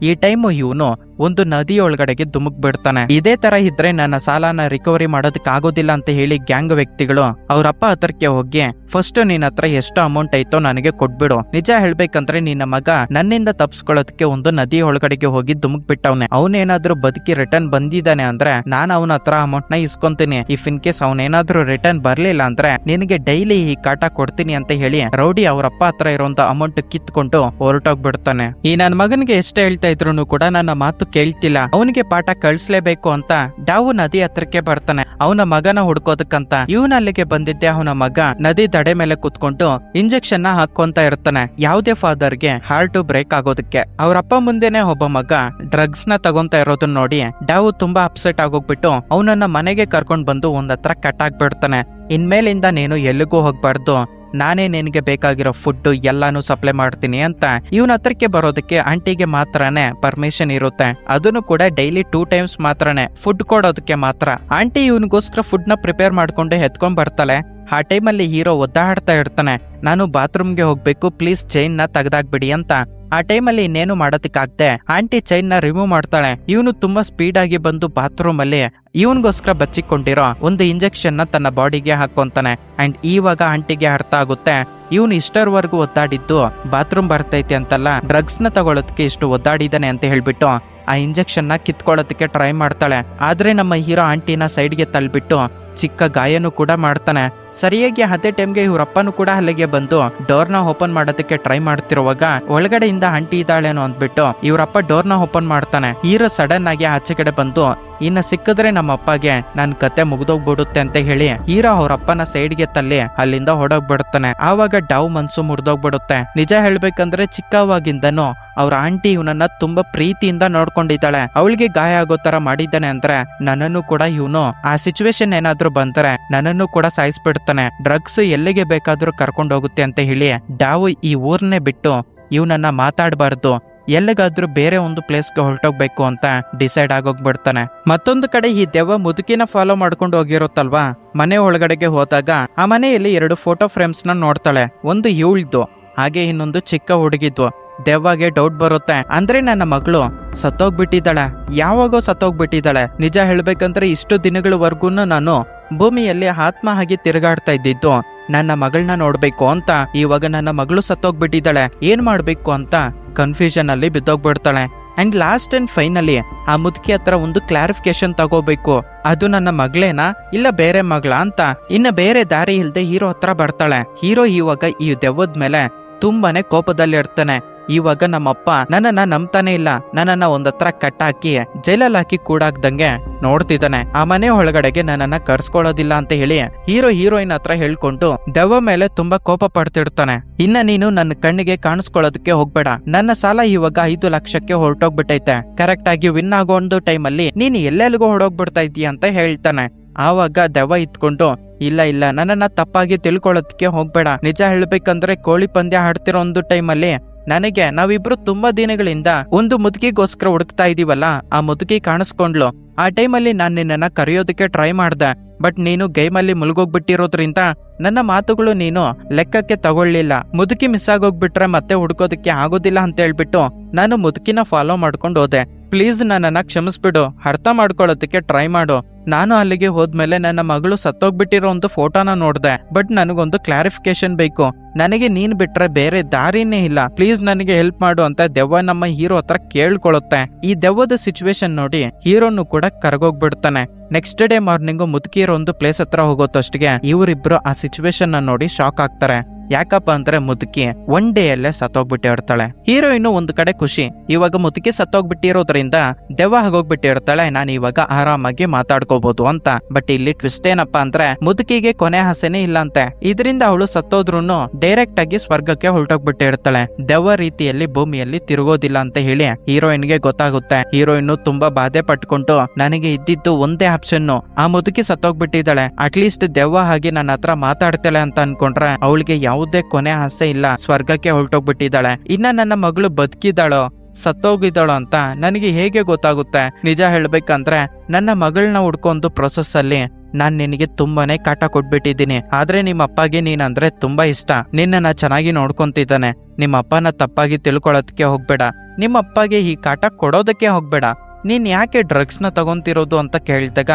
ಈ ಟೈಮು ಇವನು ಒಂದು ನದಿಯೊಳಗಡೆಗೆ ಧುಮುಕ್ ಬಿಡ್ತಾನೆ. ಇದೇ ತರ ಇದ್ರೆ ನನ್ನ ಸಾಲನ ರಿಕವರಿ ಮಾಡೋದಕ್ಕೆ ಆಗೋದಿಲ್ಲ ಅಂತ ಹೇಳಿ ಗ್ಯಾಂಗ್ ವ್ಯಕ್ತಿಗಳು ಅವ್ರಪ್ಪ ಹತ್ರಕ್ಕೆ ಹೋಗಿ, ಫಸ್ಟ್ ನಿನ್ನ ಹತ್ರ ಎಷ್ಟು ಅಮೌಂಟ್ ಐತೋ ನನಗೆ ಕೊಟ್ಬಿಡು. ನಿಜ ಹೇಳ್ಬೇಕಂದ್ರೆ ನಿನ್ನ ಮಗ ನನ್ನಿಂದ ತಪ್ಸ್ಕೊಳ್ಳೋದಕ್ಕೆ ಒಂದು ನದಿ ಒಳಗಡೆಗೆ ಹೋಗಿ ಧುಮುಕ್ ಬಿಟ್ಟವನೆ. ಅವನೇನಾದ್ರೂ ಬದುಕಿ ರಿಟರ್ನ್ ಬಂದಿದ್ದಾನೆ ಅಂದ್ರೆ ನಾನು ಅವನ ಹತ್ರ ಅಮೌಂಟ್ ನ ಇಸ್ಕೊಂತೀನಿ. ಇಫ್ ಇನ್ ಕೇಸ್ ಅವನೇನಾದ್ರೂ ರಿಟರ್ನ್ ಬರ್ಲಿಲ್ಲ ಅಂದ್ರೆ ನಿನಗೆ ಡೈಲಿ ಈ ಕಾಟ ಕೊಡ್ತೀನಿ ಅಂತ ಹೇಳಿ ರೌಡಿ ಅವ್ರಪ್ಪ ಹತ್ರ ಇರೋಂತ ಅಮೌಂಟ್ ಕಿತ್ಕೊಂಡು ಹೊರಟೋಗ್ಬಿಡ್ತಾನೆ. ಈ ನನ್ನ ಮಗನಿಗೆ ಎಷ್ಟೇ ಹೇಳ್ತಾ ಇದ್ರು ಕೂಡ ನನ್ನ ಮಾತು ಕೇಳ್ತಿಲ್ಲ, ಅವನಿಗೆ ಪಾಠ ಕಳಿಸ್ಲೇಬೇಕು ಅಂತ ಡಾವು ನದಿ ಹತ್ರಕ್ಕೆ ಬರ್ತಾನೆ ಅವನ ಮಗನ ಹುಡ್ಕೋದಕ್ಕಂತ. ಇವನಲ್ಲಿಗೆ ಬಂದಿದ್ದೆ ಅವನ ಮಗ ನದಿ ದಡೆ ಮೇಲೆ ಕುತ್ಕೊಂಡು ಇಂಜೆಕ್ಷನ್ ನ ಹಾಕೊಂತ ಇರ್ತಾನೆ. ಯಾವುದೇ ಫಾದರ್ಗೆ ಹಾರ್ಟ್ ಬ್ರೇಕ್ ಆಗೋದಕ್ಕೆ. ಅವ್ರಪ್ಪ ಮುಂದೆನೆ ಒಬ್ಬ ಮಗ ಡ್ರಗ್ಸ್ ನ ತಗೊಂತ ಇರೋದನ್ನ ನೋಡಿ ಡಾವು ತುಂಬಾ ಅಪ್ಸೆಟ್ ಆಗೋಗ್ಬಿಟ್ಟು ಅವನನ್ನ ಮನೆಗೆ ಕರ್ಕೊಂಡ್ ಬಂದು ಒಂದ್ ಹತ್ರ ಕಟ್ ಆಗ್ಬಿಡ್ತಾನೆ. ಇನ್ಮೇಲಿಂದ ನೀನು ಎಲ್ಲಿಗೂ ಹೋಗ್ಬಾರ್ದು, ನಾನೇ ನಿನಗೆ ಬೇಕಾಗಿರೋ ಫುಡ್ ಎಲ್ಲಾನು ಸಪ್ಲೈ ಮಾಡ್ತೀನಿ ಅಂತ ಇವನ ಹತ್ರಕ್ಕೆ ಬರೋದಕ್ಕೆ ಆಂಟಿಗೆ ಮಾತ್ರನೇ ಪರ್ಮಿಷನ್ ಇರುತ್ತೆ. ಅದನ್ನು ಕೂಡ ಡೈಲಿ 2 ಟೈಮ್ಸ್ ಮಾತ್ರನೇ ಫುಡ್ ಕೊಡೋದಕ್ಕೆ ಮಾತ್ರ. ಆಂಟಿ ಇವನಿಗೋಸ್ಕರ ಫುಡ್ ನ ಪ್ರಿಪೇರ್ ಮಾಡ್ಕೊಂಡು ಎತ್ಕೊಂಡ್ ಬರ್ತಾಳೆ. ಆ ಟೈಮಲ್ಲಿ ಹೀರೋ ಒದ್ದಾಡ್ತಾ ಇರ್ತಾನೆ, ನಾನು ಬಾತ್ರೂಮ್ಗೆ ಹೋಗ್ಬೇಕು, ಪ್ಲೀಸ್ ಚೈನ್ ನ ತೆಗ್ದಾಕ್ಬಿಡಿ ಅಂತ. ಆ ಟೈಮಲ್ಲಿ ಇನ್ನೇನು ಮಾಡೋದಕ್ಕಾಗ್ದೆ ಆಂಟಿ ಚೈನ್ ನ ರಿಮೂವ್ ಮಾಡ್ತಾಳೆ. ಇವನು ತುಂಬಾ ಸ್ಪೀಡ್ ಆಗಿ ಬಂದು ಬಾತ್ರೂಮ್ ಅಲ್ಲಿ ಇವನ್ಗೋಸ್ಕರ ಬಚ್ಚಿಕೊಂಡಿರೋ ಒಂದು ಇಂಜೆಕ್ಷನ್ ನ ತನ್ನ ಬಾಡಿಗೆ ಹಾಕೊಂತಾನೆ. ಅಂಡ್ ಇವಾಗ ಆಂಟಿಗೆ ಅರ್ಥ ಆಗುತ್ತೆ ಇವನು ಇಷ್ಟರವರೆಗೂ ಒದ್ದಾಡಿದ್ದು ಬಾತ್ರೂಮ್ ಬರ್ತೈತಿ ಅಂತಲ್ಲ, ಡ್ರಗ್ಸ್ ನ ತಗೊಳೋದಕ್ಕೆ ಇಷ್ಟು ಒದ್ದಾಡಿದಾನೆ ಅಂತ ಹೇಳ್ಬಿಟ್ಟು ಆ ಇಂಜೆಕ್ಷನ್ ನ ಕಿತ್ಕೊಳ್ಳೋದಕ್ಕೆ ಟ್ರೈ ಮಾಡ್ತಾಳೆ. ಆದ್ರೆ ನಮ್ಮ ಹೀರೋ ಆಂಟಿನ ಸೈಡ್ಗೆ ತಳ್ಳಿಬಿಟ್ಟು ಚಿಕ್ಕ ಗಾಯನೂ ಕೂಡ ಮಾಡ್ತಾನೆ. ಸರಿಯಾಗಿ ಅದೇ ಟೈಮ್ಗೆ ಇವ್ರಪ್ಪನೂ ಕೂಡ ಅಲ್ಲಿಗೆ ಬಂದು ಡೋರ್ನ ಓಪನ್ ಮಾಡೋದಕ್ಕೆ ಟ್ರೈ ಮಾಡ್ತಿರುವಾಗ ಒಳಗಡೆಯಿಂದ ಆಂಟಿ ಇದ್ದಾಳೇನೋ ಅಂದ್ಬಿಟ್ಟು ಇವ್ರಪ್ಪ ಡೋರ್ನ ಓಪನ್ ಮಾಡ್ತಾನೆ. ಹೀರೋ ಸಡನ್ ಆಗಿ ಆಚೆ ಕಡೆ ಬಂದು ಇನ್ನ ಸಿಕ್ಕಿದ್ರೆ ನಮ್ಮ ಅಪ್ಪಗೆ ನನ್ ಕತೆ ಮುಗ್ದೋಗ್ಬಿಡುತ್ತೆ ಅಂತ ಹೇಳಿ ಹೀರೋ ಅವ್ರಪ್ಪನ ಸೈಡ್ಗೆ ತಲ್ಲಿ ಅಲ್ಲಿಂದ ಹೊಡೋಗ್ಬಿಡುತ್ತಾನೆ. ಆವಾಗ ಡಾವ್ ಮನ್ಸು ಮುರಿದೋಗ್ಬಿಡುತ್ತೆ. ನಿಜ ಹೇಳ್ಬೇಕಂದ್ರೆ ಚಿಕ್ಕವಾಗಿಂದನು ಅವ್ರ ಆಂಟಿ ಇವನನ್ನ ತುಂಬಾ ಪ್ರೀತಿಯಿಂದ ನೋಡ್ಕೊಂಡಿದ್ದಾಳೆ. ಅವಳಿಗೆ ಗಾಯ ಆಗೋ ತರ ಮಾಡಿದ್ದಾನೆ ಅಂದ್ರೆ ನನ್ನನ್ನು ಕೂಡ ಇವನು ಆ ಸಿಚುವೇಶನ್ ಏನಾದ್ರೂ ಬಂದರೆ ನನ್ನನ್ನು ಕೂಡ ಸಾಯಿಸ್ಬಿಡ್ತಾನೆ, ಡ್ರಗ್ಸ್ ಎಲ್ಲಿಗೆ ಬೇಕಾದ್ರೂ ಕರ್ಕೊಂಡು ಹೋಗುತ್ತೆ ಅಂತ ಹೇಳಿ ಡಾವ್ ಈ ಊರ್ನೇ ಬಿಟ್ಟು ಇವನನ್ನ ಮಾತಾಡಬಾರ್ದು, ಎಲ್ಲಿಗಾದ್ರೂ ಬೇರೆ ಒಂದು ಪ್ಲೇಸ್ಗೆ ಹೊರಟೋಗ್ಬೇಕು ಅಂತ ಡಿಸೈಡ್ ಆಗೋಗ್ಬಿಡ್ತಾನೆ. ಮತ್ತೊಂದು ಕಡೆ ಈ ದೆವ್ವ ಮುದುಕಿನ ಫಾಲೋ ಮಾಡ್ಕೊಂಡು ಹೋಗಿರುತ್ತಲ್ವಾ, ಮನೆ ಒಳಗಡೆಗೆ ಹೋದಾಗ ಆ ಮನೆಯಲ್ಲಿ 2 ಫೋಟೋ ಫ್ರೇಮ್ಸ್ ನ ನೋಡ್ತಾಳೆ. ಒಂದು ಇವಳ್ದು, ಹಾಗೆ ಇನ್ನೊಂದು ಚಿಕ್ಕ ಹುಡುಗಿದ್ದು. ದೆವ್ವಗೆ ಡೌಟ್ ಬರುತ್ತೆ, ಅಂದ್ರೆ ನನ್ನ ಮಗಳು ಸತ್ತೋಗ್ಬಿಟ್ಟಿದ್ದಾಳೆ, ಯಾವಾಗೋ ಸತ್ತೋಗ್ಬಿಟ್ಟಿದ್ದಾಳೆ. ನಿಜ ಹೇಳ್ಬೇಕಂದ್ರೆ ಇಷ್ಟು ದಿನಗಳವರೆಗೂ ನಾನು ಭೂಮಿಯಲ್ಲಿ ಆತ್ಮ ಆಗಿ ತಿರುಗಾಡ್ತಾ ಇದ್ದಿದ್ದು ನನ್ನ ಮಗಳನ್ನ ನೋಡ್ಬೇಕು ಅಂತ. ಇವಾಗ ನನ್ನ ಮಗಳು ಸತ್ತೋಗ್ಬಿಟ್ಟಿದ್ದಾಳೆ, ಏನ್ ಮಾಡ್ಬೇಕು ಅಂತ ಕನ್ಫ್ಯೂಷನ್ ಅಲ್ಲಿ ಬಿದ್ದೋಗ್ಬಿಡ್ತಾಳೆ. ಅಂಡ್ ಲಾಸ್ಟ್ ಅಂಡ್ ಫೈನಲಿ ಆ ಮುದುಕಿ ಹತ್ರ ಒಂದು ಕ್ಲಾರಿಫಿಕೇಶನ್ ತಗೋಬೇಕು, ಅದು ನನ್ನ ಮಗಳೇನಾ ಇಲ್ಲ ಬೇರೆ ಮಗಳ ಅಂತ. ಇನ್ನ ಬೇರೆ ದಾರಿ ಇಲ್ದೆ ಹೀರೋ ಹತ್ರ ಬರ್ತಾಳೆ. ಹೀರೋ ಇವಾಗ ಈ ದೆವ್ವದ ಮೇಲೆ ತುಂಬಾನೇ ಕೋಪದಲ್ಲಿ ಇರ್ತಾನೆ. ಇವಾಗ ನಮ್ಮಪ್ಪ ನನ್ನನ್ನ ನಂಬ್ತಾನೆ ಇಲ್ಲ, ನನ್ನನ್ನ ಒಂದತ್ರ ಕಟ್ಟಾಕಿ ಜೈಲಲ್ಲಿ ಹಾಕಿ ಕೂಡಾಕ್ದಂಗೆ ನೋಡ್ತಿದ್ದಾನೆ. ಆ ಮನೆ ಒಳಗಡೆಗೆ ನನ್ನನ್ನ ಕರ್ಸ್ಕೊಳ್ಳೋದಿಲ್ಲ ಅಂತ ಹೇಳಿ ಹೀರೋಯಿನ್ ಹತ್ರ ಹೇಳ್ಕೊಂಡು ದೆವ್ವ ಮೇಲೆ ತುಂಬಾ ಕೋಪ ಪಡ್ತಿರ್ತಾನೆ. ಇನ್ನ ನೀನು ನನ್ನ ಕಣ್ಣಿಗೆ ಕಾಣಿಸ್ಕೊಳ್ಳೋದಕ್ಕೆ ಹೋಗ್ಬೇಡ, ನನ್ನ ಸಾಲ ಇವಾಗ 5 ಲಕ್ಷಕ್ಕೆ ಹೊರಟೋಗ್ಬಿಟ್ಟೈತೆ, ಕರೆಕ್ಟ್ ಆಗಿ ವಿನ್ ಆಗೋ ಒಂದು ಟೈಮಲ್ಲಿ ನೀನು ಎಲ್ಲೆಲ್ಗೂ ಹೊರಡೋಗ್ಬಿಡ್ತಾ ಇದೀಯ ಅಂತ ಹೇಳ್ತಾನೆ. ಆವಾಗ ದೆವ್ವ ಇತ್ಕೊಂಡು ಇಲ್ಲ ಇಲ್ಲ ನನ್ನನ್ನ ತಪ್ಪಾಗಿ ತಿಳ್ಕೊಳ್ಳೋದಕ್ಕೆ ಹೋಗ್ಬೇಡ, ನಿಜ ಹೇಳ್ಬೇಕಂದ್ರೆ ಕೋಳಿ ಪಂದ್ಯ ಆಡ್ತಿರೋ ಒಂದು ಟೈಮಲ್ಲಿ ನನಗೆ ನಾವಿಬ್ರು ತುಂಬಾ ದಿನಗಳಿಂದ ಒಂದು ಮುದುಕಿಗೋಸ್ಕರ ಹುಡುಕ್ತಾ ಇದೀವಲ್ಲ, ಆ ಮುದುಕಿ ಕಾಣಿಸ್ಕೊಂಡ್ಲು. ಆ ಟೈಮಲ್ಲಿ ನಾನು ನಿನ್ನನ್ನ ಕರೆಯೋದಕ್ಕೆ ಟ್ರೈ ಮಾಡ್ದೆ, ಬಟ್ ನೀನು ಗೇಮಲ್ಲಿ ಮುಳುಗೋಗ್ಬಿಟ್ಟಿರೋದ್ರಿಂದ ನನ್ನ ಮಾತುಗಳು ನೀನು ಲೆಕ್ಕಕ್ಕೆ ತಗೊಳ್ಳಿಲ್ಲ. ಮುದುಕಿ ಮಿಸ್ ಆಗೋಗ್ಬಿಟ್ರೆ ಮತ್ತೆ ಹುಡ್ಕೋದಕ್ಕೆ ಆಗೋದಿಲ್ಲ ಅಂತ ಹೇಳ್ಬಿಟ್ಟು ನಾನು ಮುದುಕಿನ ಫಾಲೋ ಮಾಡ್ಕೊಂಡು ಹೋದೆ. ಪ್ಲೀಸ್ ನನ್ನನ್ನ ಕ್ಷಮಿಸ್ಬಿಡು, ಅರ್ಥ ಮಾಡ್ಕೊಳ್ಳೋದಕ್ಕೆ ಟ್ರೈ ಮಾಡು. ನಾನು ಅಲ್ಲಿಗೆ ಹೋದ್ಮೇಲೆ ನನ್ನ ಮಗಳು ಸತ್ತೋಗ್ಬಿಟ್ಟಿರೋ ಒಂದು ಫೋಟೋನ ನೋಡ್ದೆ, ಬಟ್ ನನಗೊಂದು ಕ್ಲಾರಿಫಿಕೇಶನ್ ಬೇಕು, ನನಗೆ ನೀನ್ ಬಿಟ್ರೆ ಬೇರೆ ದಾರಿನೇ ಇಲ್ಲ, ಪ್ಲೀಸ್ ನನಗೆ ಹೆಲ್ಪ್ ಮಾಡು ಅಂತ ದೆವ್ವ ನಮ್ಮ ಹೀರೋ ಹತ್ರ ಕೇಳ್ಕೊಳ್ಳುತ್ತೆ. ಈ ದೆವ್ವದ ಸಿಚುವೇಶನ್ ನೋಡಿ ಹೀರೋನು ಕೂಡ ಕರಗೋಗ್ಬಿಡ್ತಾನೆ. ನೆಕ್ಸ್ಟ್ ಡೇ ಮಾರ್ನಿಂಗು ಮುದುಕಿರೋ ಒಂದು ಪ್ಲೇಸ್ ಹತ್ರ ಹೋಗೋತಷ್ಟಿಗೆ ಇವರಿಬ್ರು ಆ ಸಿಚುವೇಶನ್ ನೋಡಿ ಶಾಕ್ ಆಗ್ತಾರೆ. ಯಾಕಪ್ಪ ಅಂದ್ರೆ ಮುದುಕಿ 1 ಡೇಯಲ್ಲೇ ಸತ್ತೋಗ್ಬಿಟ್ಟಿರ್ತಾಳೆ. ಹೀರೋಯಿನ್ ಒಂದು ಕಡೆ ಖುಷಿ, ಇವಾಗ ಮುದುಕಿ ಸತ್ತೋಗ್ಬಿಟ್ಟಿರೋದ್ರಿಂದ ದೆವ್ವ ಆಗೋಗ್ಬಿಟ್ಟಿರ್ತಾಳೆ, ನಾನು ಇವಾಗ ಆರಾಮಾಗಿ ಮಾತಾಡ್ಕೋಬಹುದು ಅಂತ. ಬಟ್ ಇಲ್ಲಿ ಟ್ವಿಸ್ಟ್ ಏನಪ್ಪಾ ಅಂದ್ರೆ ಮುದುಕಿಗೆ ಕೊನೆ ಆಸೆನೇ ಇಲ್ಲ ಅಂತೆ. ಇದರಿಂದ ಅವಳು ಸತ್ತೋದ್ರೂನು ಡೈರೆಕ್ಟ್ ಆಗಿ ಸ್ವರ್ಗಕ್ಕೆ ಹೊರಟೋಗ್ಬಿಟ್ಟಿರ್ತಾಳೆ, ದೆವ್ವ ರೀತಿಯಲ್ಲಿ ಭೂಮಿಯಲ್ಲಿ ತಿರುಗೋದಿಲ್ಲ ಅಂತ ಹೇಳಿ ಹೀರೋಯಿನ್ಗೆ ಗೊತ್ತಾಗುತ್ತೆ. ಹೀರೋಯಿನ್ ತುಂಬಾ ಬಾಧೆ ಪಟ್ಕೊಂಡು ನನಗೆ ಇದ್ದಿದ್ದು ಒಂದೇ ಆಪ್ಷನ್, ಆ ಮುದುಕಿ ಸತ್ತೋಗ್ಬಿಟ್ಟಿದ್ದಾಳೆ, ಅಟ್ಲೀಸ್ಟ್ ದೆವ್ವ ಹಾಗೆ ನನ್ನ ಹತ್ರ ಮಾತಾಡ್ತಾಳೆ ಅಂತ ಅನ್ಕೊಂಡ್ರೆ ಅವಳಿಗೆ ಯಾವುದೇ ಕೊನೆ ಆಸೆ ಇಲ್ಲ, ಸ್ವರ್ಗಕ್ಕೆ ಹೊರಟೋಗ್ಬಿಟ್ಟಿದ್ದಾಳೆ. ಇನ್ನ ನನ್ನ ಮಗಳು ಬದುಕಿದಾಳೋ ಸತ್ತೋಗಿದ್ದಾಳೋ ಅಂತ ನನಗೆ ಹೇಗೆ ಗೊತ್ತಾಗುತ್ತೆ? ನಿಜ ಹೇಳ್ಬೇಕಂದ್ರೆ ನನ್ನ ಮಗಳನ್ನ ಹುಡ್ಕೊಂಡು ಪ್ರೊಸೆಸ್ ಅಲ್ಲಿ ನಾನ್ ನಿನಗೆ ತುಂಬಾನೇ ಕಾಟ ಕೊಟ್ಬಿಟ್ಟಿದ್ದೀನಿ. ಆದ್ರೆ ನಿಮ್ಮ ಅಪ್ಪಗೆ ನೀನಂದ್ರೆ ತುಂಬಾ ಇಷ್ಟ, ನಿನ್ನನ್ನ ಚೆನ್ನಾಗಿ ನೋಡ್ಕೊಂತಿದ್ದಾನೆ. ನಿಮ್ಮ ಅಪ್ಪನ ತಪ್ಪಾಗಿ ತಿಳ್ಕೊಳ್ಳೋದಕ್ಕೆ ಹೋಗ್ಬೇಡ, ನಿಮ್ಮ ಅಪ್ಪಗೆ ಈ ಕಾಟ ಕೊಡೋದಕ್ಕೆ ಹೋಗ್ಬೇಡ, ನೀನ್ ಯಾಕೆ ಡ್ರಗ್ಸ್ ನ ತಗೊಂತಿರೋದು ಅಂತ ಕೇಳಿದಾಗ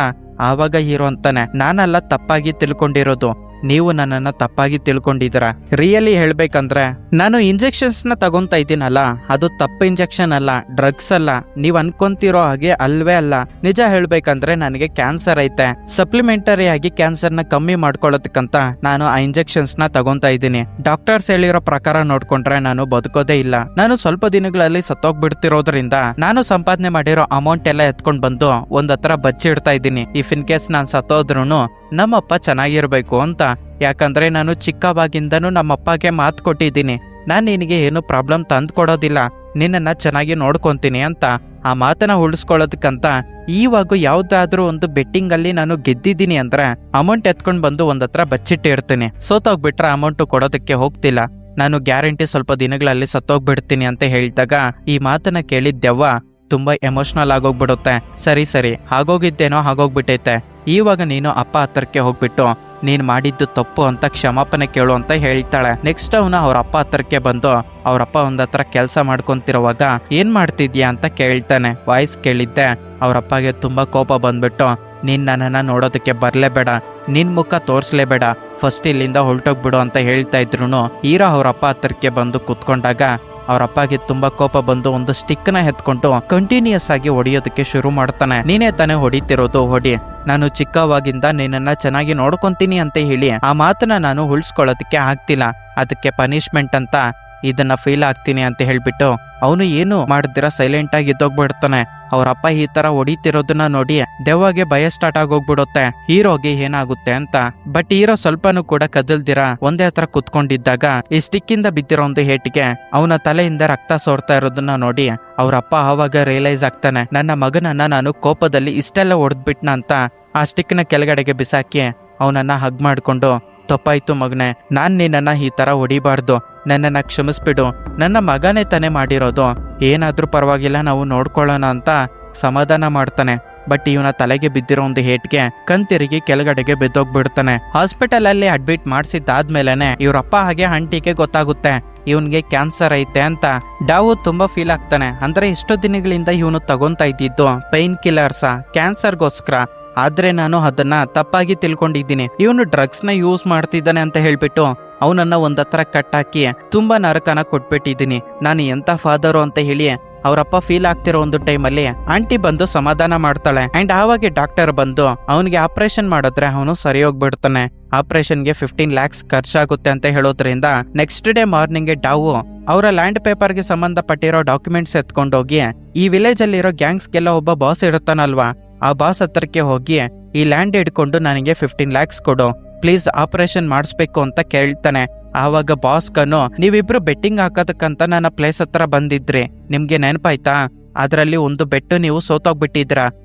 ಆವಾಗ ಹೀರೋ ಅಂತಾನೆ, ನಾನಲ್ಲ ತಪ್ಪಾಗಿ ತಿಳ್ಕೊಂಡಿರೋದು, ನೀವು ನನ್ನನ್ನ ತಪ್ಪಾಗಿ ತಿಳ್ಕೊಂಡಿದ್ದೀರಾ. ರಿಯಲಿ ಹೇಳ್ಬೇಕಂದ್ರೆ ನಾನು ಇಂಜೆಕ್ಷನ್ಸ್ ನ ತಗೊಂತಾ ಇದ್ದೀನಲ್ಲ, ಅದು ತಪ್ಪು ಇಂಜೆಕ್ಷನ್ ಅಲ್ಲ, ಡ್ರಗ್ಸ್ ಅಲ್ಲ, ನೀವ್ ಅನ್ಕೊಂತಿರೋ ಹಾಗೆ ಅಲ್ವೇ ಅಲ್ಲ. ನಿಜ ಹೇಳ್ಬೇಕಂದ್ರೆ ನನಗೆ ಕ್ಯಾನ್ಸರ್ ಐತೆ, ಸಪ್ಲಿಮೆಂಟರಿ ಆಗಿ ಕ್ಯಾನ್ಸರ್ ನ ಕಮ್ಮಿ ಮಾಡ್ಕೊಳ್ಳೋದಕ್ಕಂತ ನಾನು ಆ ಇಂಜೆಕ್ಷನ್ಸ್ ನ ತಗೊಂತಾ ಇದ್ದೀನಿ. ಡಾಕ್ಟರ್ಸ್ ಹೇಳಿರೋ ಪ್ರಕಾರ ನೋಡ್ಕೊಂಡ್ರೆ ನಾನು ಬದುಕೋದೇ ಇಲ್ಲ, ನಾನು ಸ್ವಲ್ಪ ದಿನಗಳಲ್ಲಿ ಸತ್ತೋಗ್ಬಿಡ್ತಿರೋದ್ರಿಂದ ನಾನು ಸಂಪಾದನೆ ಮಾಡಿರೋ ಅಮೌಂಟ್ ಎಲ್ಲ ಎತ್ಕೊಂಡ್ ಬಂದು ಒಂದತ್ರ ಬಚ್ಚಿಡ್ತಾ ಇದ್ದೀನಿ. ಇಫ್ ಇನ್ ಕೇಸ್ ನಾನ್ ಸತ್ತೋದ್ರೂ ನಮ್ಮಪ್ಪ ಚೆನ್ನಾಗಿರ್ಬೇಕು ಅಂತ. ಯಾಕಂದ್ರೆ ನಾನು ಚಿಕ್ಕವಾಗಿಂದನೂ ನಮ್ಮಪ್ಪಗೆ ಮಾತು ಕೊಟ್ಟಿದ್ದೀನಿ, ನಾನ್ ನಿನಗೆ ಏನು ಪ್ರಾಬ್ಲಮ್ ತಂದು ಕೊಡೋದಿಲ್ಲ, ನಿನ್ನನ್ನ ಚೆನ್ನಾಗಿ ನೋಡ್ಕೊಂತೀನಿ ಅಂತ. ಆ ಮಾತನ್ನ ಉಳಿಸ್ಕೊಳ್ಳೋದಕ್ಕಂತ ಇವಾಗ ಯಾವ್ದಾದ್ರೂ ಒಂದು ಬೆಟ್ಟಿಂಗ್ ಅಲ್ಲಿ ನಾನು ಗೆದ್ದಿದ್ದೀನಿ ಅಂದ್ರೆ ಅಮೌಂಟ್ ಎತ್ಕೊಂಡ್ ಬಂದು ಒಂದತ್ರ ಬಚ್ಚಿಟ್ಟಿರ್ತೀನಿ. ಸೋತೋಗ್ಬಿಟ್ರೆ ಅಮೌಂಟ್ ಕೊಡೋದಕ್ಕೆ ಹೋಗ್ತಿಲ್ಲ, ನಾನು ಗ್ಯಾರಂಟಿ ಸ್ವಲ್ಪ ದಿನಗಳಲ್ಲಿ ಸತ್ತೋಗ್ಬಿಡ್ತೀನಿ ಅಂತ ಹೇಳಿದಾಗ ಈ ಮಾತನ್ನ ಕೇಳಿದ ದೆವ್ವ ತುಂಬಾ ಎಮೋಷನಲ್ ಆಗೋಗ್ಬಿಡುತ್ತೆ. ಸರಿ ಆಗೋಗಿದ್ದೇನೋ ಆಗೋಗ್ಬಿಟ್ಟೈತೆ, ಇವಾಗ ನೀನು ಅಪ್ಪ ಹತ್ರಕ್ಕೆ ಹೋಗ್ಬಿಟ್ಟು ನೀನ್ ಮಾಡಿದ್ದು ತಪ್ಪು ಅಂತ ಕ್ಷಮಾಪಣೆ ಕೇಳು ಅಂತ ಹೇಳ್ತಾಳೆ. ನೆಕ್ಸ್ಟ್ ಅವನು ಅವ್ರ ಅಪ್ಪ ಹತ್ರಕ್ಕೆ ಬಂದು ಅವ್ರಪ್ಪ ಒಂದತ್ರ ಕೆಲಸ ಮಾಡ್ಕೊಂತಿರುವಾಗ ಏನ್ ಮಾಡ್ತಿದ್ಯಾ ಅಂತ ಕೇಳ್ತಾನೆ. ವಾಯ್ಸ್ ಕೇಳಿದ್ದೆ. ಅವ್ರಪ್ಪಗೆ ತುಂಬಾ ಕೋಪ ಬಂದ್ಬಿಟ್ಟು ನೀನ್ ನನ್ನನ್ನ ನೋಡೋದಕ್ಕೆ ಬರ್ಲೇಬೇಡ, ನಿನ್ ಮುಖ ತೋರ್ಸ್ಲೇಬೇಡ, ಫಸ್ಟ್ ಇಲ್ಲಿಂದ ಹೊರಟೋಗ್ಬಿಡು ಅಂತ ಹೇಳ್ತಾ ಇದ್ರು ಹೀರೋ ಅವ್ರಪ್ಪ ಹತ್ರಕ್ಕೆ ಬಂದು ಕುತ್ಕೊಂಡಾಗ ಅವ್ರಪ್ಪಗೆ ತುಂಬಾ ಕೋಪ ಬಂದು ಒಂದು ಸ್ಟಿಕ್ ನ ಎತ್ಕೊಂಡು ಕಂಟಿನ್ಯೂಸ್ ಆಗಿ ಹೊಡಿಯೋದಕ್ಕೆ ಶುರು ಮಾಡ್ತಾನೆ. ನೀನೇ ತಾನೇ ಹೊಡಿತಿರೋದು, ಹೊಡಿ, ನಾನು ಚಿಕ್ಕವಾಗಿಂದ ನಿನ್ನನ್ನ ಚೆನ್ನಾಗಿ ನೋಡ್ಕೊಂತೀನಿ ಅಂತ ಹೇಳಿ ಆ ಮಾತನ್ನ ನಾನು ಉಳಿಸ್ಕೊಳ್ಳೋದಕ್ಕೆ ಆಗ್ತಿಲ್ಲ, ಅದಕ್ಕೆ ಪನಿಷ್ಮೆಂಟ್ ಅಂತ ಇದನ್ನ ಫೀಲ್ ಆಗ್ತೀನಿ ಅಂತ ಹೇಳ್ಬಿಟ್ಟು ಅವನು ಏನು ಮಾಡಿದಿರ ಸೈಲೆಂಟ್ ಆಗಿ ಇದ್ದೋಗ್ಬಿಡ್ತಾನೆ. ಅವ್ರಪ್ಪ ಈ ತರ ಹೊಡಿತಿರೋದನ್ನ ನೋಡಿ ದೆವ್ವಗೆ ಭಯ ಸ್ಟಾರ್ಟ್ ಆಗೋಗ್ಬಿಡುತ್ತೆ, ಹೀರೋಗೆ ಏನಾಗುತ್ತೆ ಅಂತ. ಬಟ್ ಹೀರೋ ಸ್ವಲ್ಪನೂ ಕೂಡ ಕದಲ್ದಿರ ಒಂದೇ ಹತ್ರ ಕುತ್ಕೊಂಡಿದ್ದಾಗ ಈ ಸ್ಟಿಕ್ ಇಂದ ಬಿದ್ದಿರೋ ಒಂದು ಹೇಟಿಗೆ ಅವನ ತಲೆಯಿಂದ ರಕ್ತ ಸೋರ್ತಾ ಇರೋದನ್ನ ನೋಡಿ ಅವ್ರಪ್ಪ ಆವಾಗ ರಿಯಲೈಸ್ ಆಗ್ತಾನೆ, ನನ್ನ ಮಗನನ್ನ ನಾನು ಕೋಪದಲ್ಲಿ ಇಷ್ಟೆಲ್ಲ ಹೊಡೆದ್ಬಿಟ್ನ ಅಂತ. ಆ ಸ್ಟಿಕ್ ನ ಕೆಳಗಡೆಗೆ ಬಿಸಾಕಿ ಅವನನ್ನ ಹಗ್ ಮಾಡ್ಕೊಂಡು, ತಪ್ಪಾಯ್ತು ಮಗನೆ, ನಾನ್ ನಿನ್ನನ್ನ ಈ ತರ ಹೊಡಿಬಾರ್ದು, ನನ್ನನ್ನ ಕ್ಷಮಿಸ್ಬಿಡು, ನನ್ನ ಮಗನೇ ತಾನೇ ಮಾಡಿರೋದು, ಏನಾದ್ರೂ ಪರವಾಗಿಲ್ಲ, ನಾವು ನೋಡ್ಕೊಳ್ಳೋಣ ಅಂತ ಸಮಾಧಾನ ಮಾಡ್ತಾನೆ. ಬಟ್ ಇವನ ತಲೆಗೆ ಬಿದ್ದಿರೋ ಒಂದು ಹೇಟ್ಗೆ ಕಣ್ತಿರುಗಿ ಕೆಳಗಡೆಗೆ ಬಿದ್ದೋಗ್ಬಿಡ್ತಾನೆ. ಹಾಸ್ಪಿಟಲ್ ಅಲ್ಲಿ ಅಡ್ಮಿಟ್ ಮಾಡಿಸಿದ್ದಾದ್ಮೇಲೆನೆ ಇವ್ರಪ್ಪ ಹಾಗೆ ಆಂಟಿಗೆ ಗೊತ್ತಾಗುತ್ತೆ ಇವನ್ಗೆ ಕ್ಯಾನ್ಸರ್ ಐತೆ ಅಂತ. ಡಾವು ತುಂಬಾ ಫೀಲ್ ಆಗ್ತಾನೆ. ಅಂದ್ರೆ ಇಷ್ಟು ದಿನಗಳಿಂದ ಇವನು ತಗೊಂತಾ ಇದ್ದಿದ್ದು ಪೈನ್ ಕಿಲ್ಲರ್ಸ ಕ್ಯಾನ್ಸರ್ಗೋಸ್ಕರ, ಆದ್ರೆ ನಾನು ಅದನ್ನ ತಪ್ಪಾಗಿ ತಿಳ್ಕೊಂಡಿದ್ದೀನಿ. ಇವನು ಡ್ರಗ್ಸ್ ನ ಯೂಸ್ ಮಾಡ್ತಿದ್ದಾನೆ ಅಂತ ಹೇಳ್ಬಿಟ್ಟು ಅವನನ್ನ ಒಂದತ್ರ ಕಟ್ಟಾಕಿ ತುಂಬಾ ನರಕನ ಕೊಟ್ಬಿಟ್ಟಿದ್ದೀನಿ. ನಾನು ಎಂತ ಫಾದರು ಅಂತ ಹೇಳಿ ಅವರಪ್ಪ ಫೀಲ್ ಆಗ್ತಿರೋ ಒಂದು ಟೈಮಲ್ಲಿ ಆಂಟಿ ಬಂದು ಸಮಾಧಾನ ಮಾಡ್ತಾಳೆ. ಅಂಡ್ ಆವಾಗ ಡಾಕ್ಟರ್ ಬಂದು ಅವನಿಗೆ ಆಪರೇಷನ್ ಮಾಡಿದ್ರೆ ಅವನು ಸರಿ ಹೋಗ್ಬಿಡ್ತಾನೆ. ಆಪರೇಷನ್ಗೆ 15 lakhs ಖರ್ಚಾಗುತ್ತೆ ಅಂತ ಹೇಳೋದ್ರಿಂದ ನೆಕ್ಸ್ಟ್ ಡೇ ಮಾರ್ನಿಂಗ್ ಡಾವು ಅವರ ಲ್ಯಾಂಡ್ ಪೇಪರ್ಗೆ ಸಂಬಂಧಪಟ್ಟಿರೋ ಡಾಕ್ಯುಮೆಂಟ್ಸ್ ಎತ್ಕೊಂಡೋಗಿ ಈ ವಿಲೇಜ್ ಅಲ್ಲಿರೋ ಗ್ಯಾಂಗ್ಸ್ಗೆಲ್ಲ ಒಬ್ಬ ಬಾಸ್ ಇರುತ್ತಾನಲ್ವಾ, ಆ ಬಾಸ್ ಹತ್ರಕ್ಕೆ ಹೋಗಿ ಈ ಲ್ಯಾಂಡ್ ಹಿಡ್ಕೊಂಡು ನನಗೆ 15 lakhs ಕೊಡು ಪ್ಲೀಸ್, ಆಪರೇಷನ್ ಮಾಡಿಸ್ಬೇಕು ಅಂತ ಕೇಳ್ತಾನೆ. ಆವಾಗ ಬಾಸ್ ಕನು, ನೀವಿಬ್ರು ಬೆಟ್ಟಿಂಗ್ ಹಾಕೋದಕ್ಕಂತ ನನ್ನ ಪ್ಲೇಸ್ ಹತ್ರ ಬಂದಿದ್ರಿ, ನಿಮ್ಗೆ ನೆನಪಾಯ್ತಾ? ಅದರಲ್ಲಿ ಒಂದು ಬೆಟ್ಟು ನೀವು ಸೋತೋಗ್ಬಿಟ್ಟಿದ್ರ,